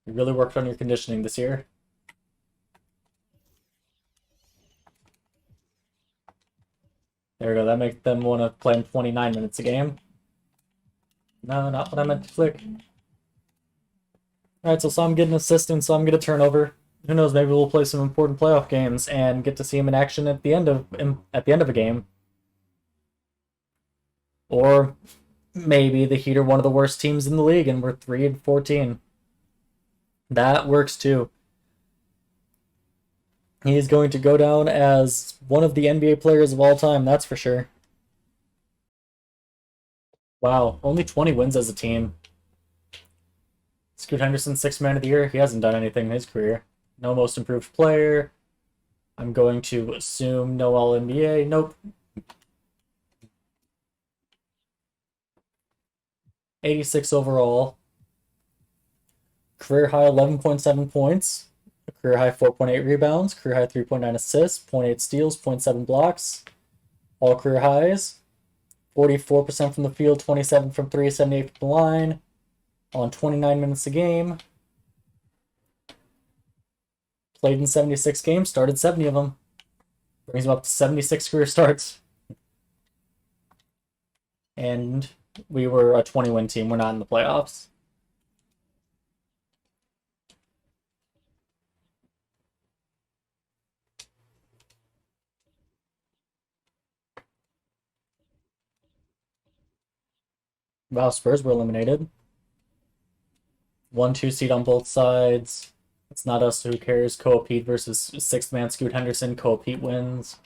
You really worked on your conditioning this year. There we go, that makes them want to play 29 minutes a game. No, not what I meant to click. Alright, so I'm getting assistance, so I'm getting a turnover. Who knows, maybe we'll play some important playoff games and get to see him in action at the end of a game. Or maybe the Heat are one of the worst teams in the league and we're 3-14. That works too. He's going to go down as one of the NBA players of all time, that's for sure. Wow, only 20 wins as a team. Scoot Henderson, 6th man of the year. He hasn't done anything in his career. No most improved player. I'm going to assume no All-NBA. Nope. 86 overall. Career high 11.7 points. Career high 4.8 rebounds. Career high 3.9 assists. 0.8 steals. 0.7 blocks. All career highs. 44% from the field. 27 from 3. 78 from the line. On 29 minutes a game. played in 76 games, started 70 of them. Brings him up to 76 career starts. And we were a 20-win team. We're not in the playoffs. Wow, Spurs were eliminated. 1-2 seed on both sides. It's not us, who cares? Co-Pete versus sixth man Scoot Henderson. Co-Pete wins.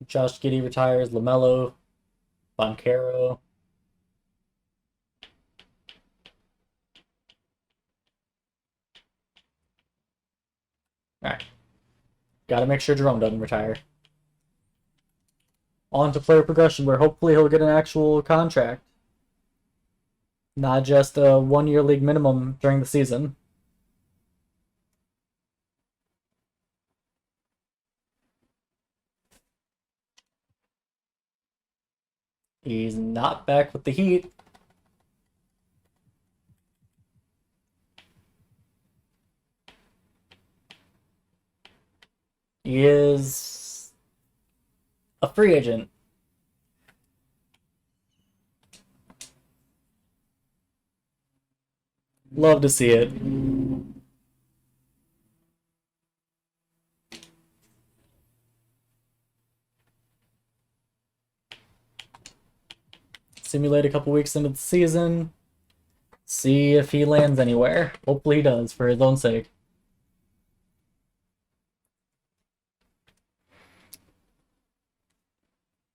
Josh Giddey retires. LaMelo. Boncaro. Alright. Gotta make sure Jerome doesn't retire. On to player progression, where hopefully he'll get an actual contract. Not just a one-year league minimum during the season. He's not back with the Heat. He is a free agent. Love to see it. Simulate a couple weeks into the season. See if he lands anywhere. Hopefully he does, for his own sake.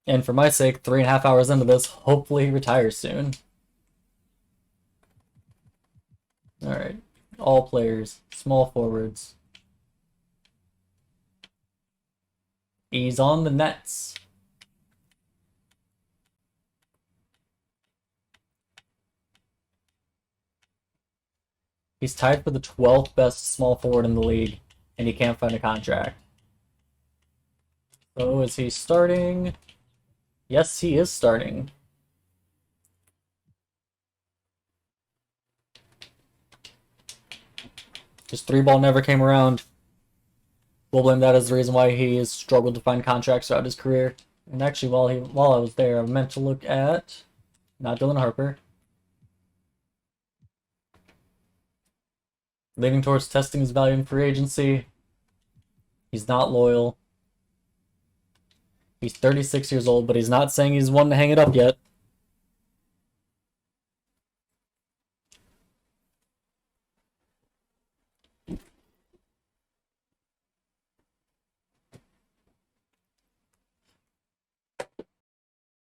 And for my sake, 3.5 hours into this, hopefully he retires soon. Alright. All players. Small forwards. He's on the Nets. He's tied for the 12th best small forward in the league, and he can't find a contract. So is he starting? Yes, he is starting. His three ball never came around. We'll blame that as the reason why he has struggled to find contracts throughout his career. And actually, while I was there, I meant to look at not Dylan Harper. Leaning towards testing his value in free agency. He's not loyal. He's 36 years old, but he's not saying he's one to hang it up yet.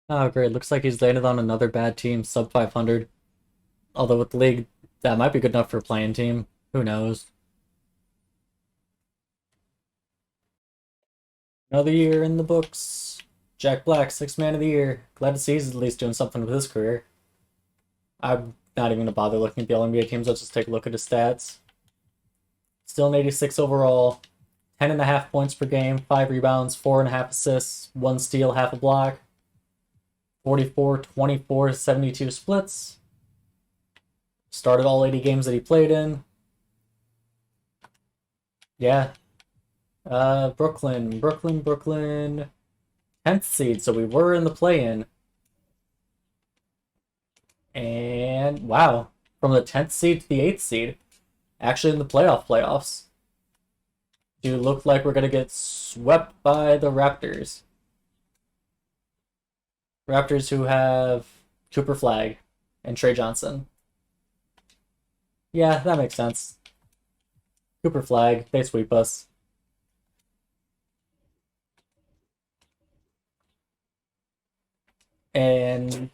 Oh, great. Looks like he's landed on another bad team, sub 500. Although with the league, that might be good enough for a playing team. Who knows? Another year in the books. Jack Black, sixth man of the year. Glad to see he's at least doing something with his career. I'm not even going to bother looking at the All-NBA teams. Let's just take a look at his stats. Still an 86 overall. 10.5 points per game. 5 rebounds. 4.5 assists. 1 steal, half a block. 44, 24, 72 splits. Started all 80 games that he played in. Yeah. Brooklyn. 10th seed, so we were in the play-in. And, wow. From the 10th seed to the 8th seed. Actually in the playoffs. Do look like we're going to get swept by the Raptors. Raptors who have Cooper Flag and Trey Johnson. Yeah, that makes sense. Cooper Flag, they sweep us. And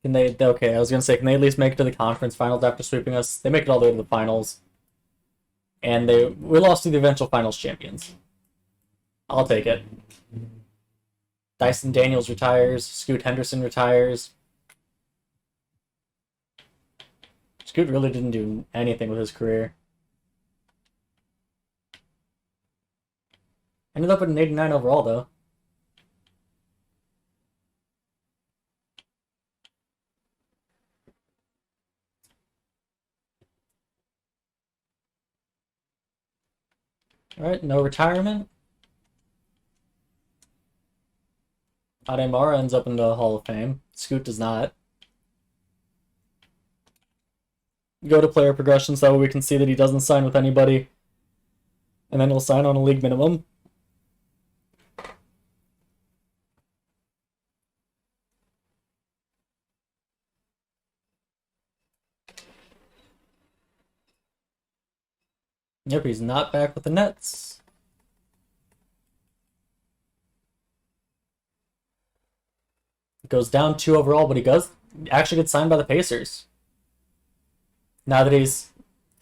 can they, okay, I was gonna say, can they at least make it to the conference finals after sweeping us? They make it all the way to the finals. And we lost to the eventual finals champions. I'll take it. Dyson Daniels retires. Scoot Henderson retires. Scoot really didn't do anything with his career. Ended up with an 89 overall, though. Alright, no retirement. Ademar ends up in the Hall of Fame. Scoot does not. Go to player progression so we can see that he doesn't sign with anybody. And then he'll sign on a league minimum. Yep, he's not back with the Nets. Goes down 2 overall, but he does actually get signed by the Pacers. Now that he's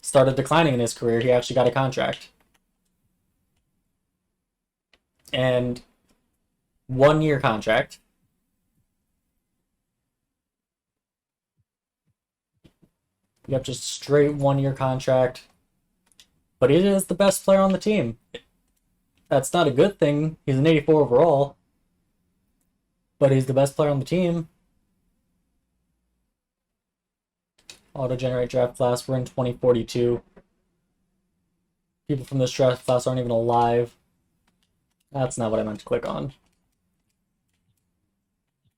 started declining in his career, he actually got a contract. And 1-year contract. Yep, just straight 1-year contract. But he is the best player on the team. That's not a good thing. He's an 84 overall. But he's the best player on the team. Auto-generate draft class. We're in 2042. People from this draft class aren't even alive. That's not what I meant to click on.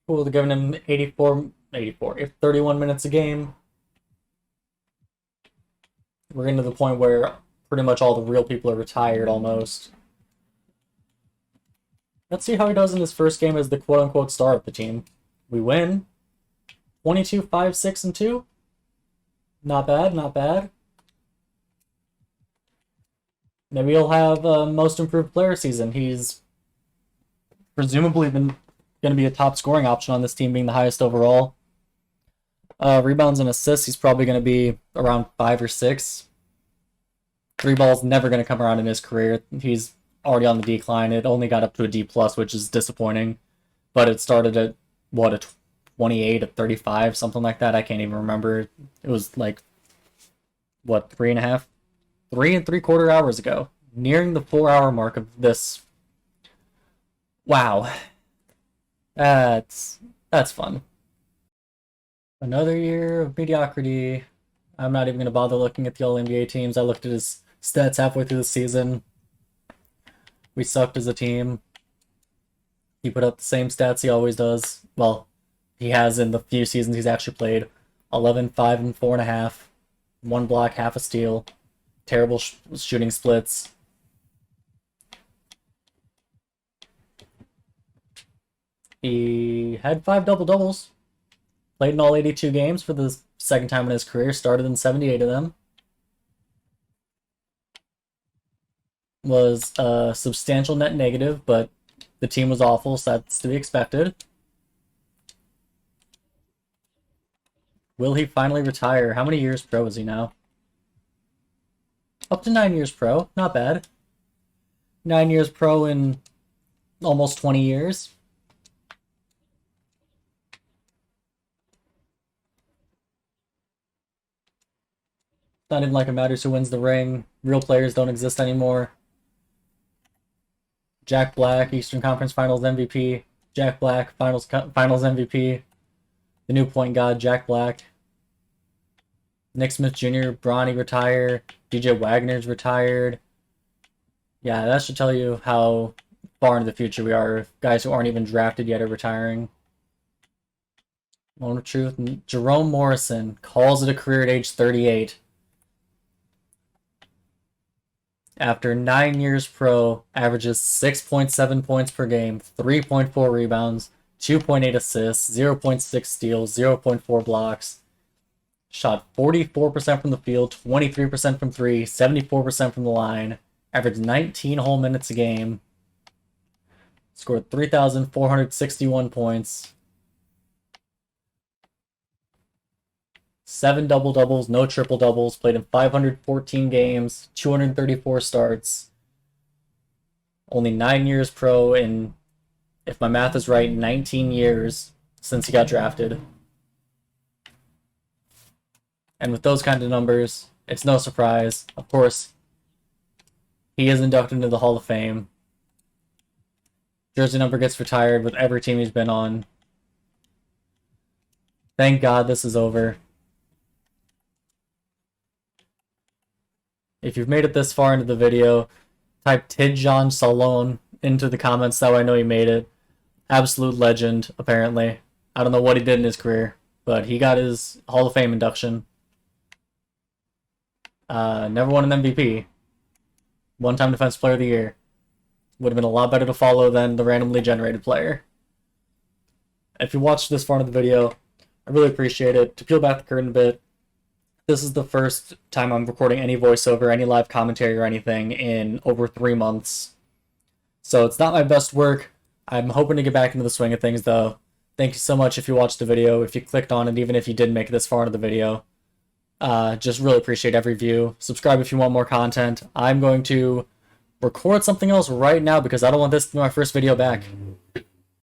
Cool, they're giving him 84, 31 minutes a game. We're getting to the point where pretty much all the real people are retired almost. Let's see how he does in his first game as the quote-unquote star of the team. We win. 22, 5, 6, and 2. Not bad, not bad. Maybe he'll have a most improved player season. He's presumably been going to be a top scoring option on this team, being the highest overall. Rebounds and assists, he's probably going to be around 5 or 6. 3 balls never going to come around in his career. He's already on the decline. It only got up to a D+, which is disappointing. But it started at, what, a 28, a 35, something like that. I can't even remember. It was like, what, 3 3.75 hours ago. Nearing the 4-hour mark of this. Wow. That's fun. Another year of mediocrity. I'm not even going to bother looking at the All-NBA teams. I looked at his stats halfway through the season. We sucked as a team. He put up the same stats he always does. Well, he has in the few seasons he's actually played. 11, 5, and 4.5. 1 block, half a steal. Terrible shooting splits. He had 5 double-doubles. Played in all 82 games for the second time in his career. Started in 78 of them. Was a substantial net negative, but the team was awful, so that's to be expected. Will he finally retire? How many years pro is he now? Up to 9 years pro. Not bad. 9 years pro in almost 20 years. Not even like it matters who wins the ring. Real players don't exist anymore. Jack Black, Eastern Conference Finals MVP. Jack Black, Finals MVP. The new point guard, Jack Black. Nick Smith Jr., Bronny retired. DJ Wagner's retired. Yeah, that should tell you how far into the future we are. Guys who aren't even drafted yet are retiring. Moment of truth. Jerome Morrison calls it a career at age 38. After 9 years pro, averages 6.7 points per game, 3.4 rebounds, 2.8 assists, 0.6 steals, 0.4 blocks. Shot 44% from the field, 23% from 3, 74% from the line. Averaged 19 whole minutes a game. Scored 3,461 points. 7 double-doubles, no triple-doubles. Played in 514 games, 234 starts. Only 9 years pro in, if my math is right, 19 years since he got drafted. And with those kind of numbers, it's no surprise. Of course, he is inducted into the Hall of Fame. Jersey number gets retired with every team he's been on. Thank God this is over. If you've made it this far into the video, Type Tidjon Salon into the comments, that way I know he made it. Absolute legend, apparently. I don't know what he did in his career, but he got his Hall of Fame induction. Never won an MVP. One-time Defensive Player of the Year. Would have been a lot better to follow than the randomly generated player. If you watched this far into the video, I really appreciate it. To peel back the curtain a bit, this is the first time I'm recording any voiceover, any live commentary or anything in over 3 months. So it's not my best work. I'm hoping to get back into the swing of things, though. Thank you so much if you watched the video, if you clicked on it, even if you didn't make it this far into the video. Just really appreciate every view. Subscribe if you want more content. I'm going to record something else right now because I don't want this to be my first video back.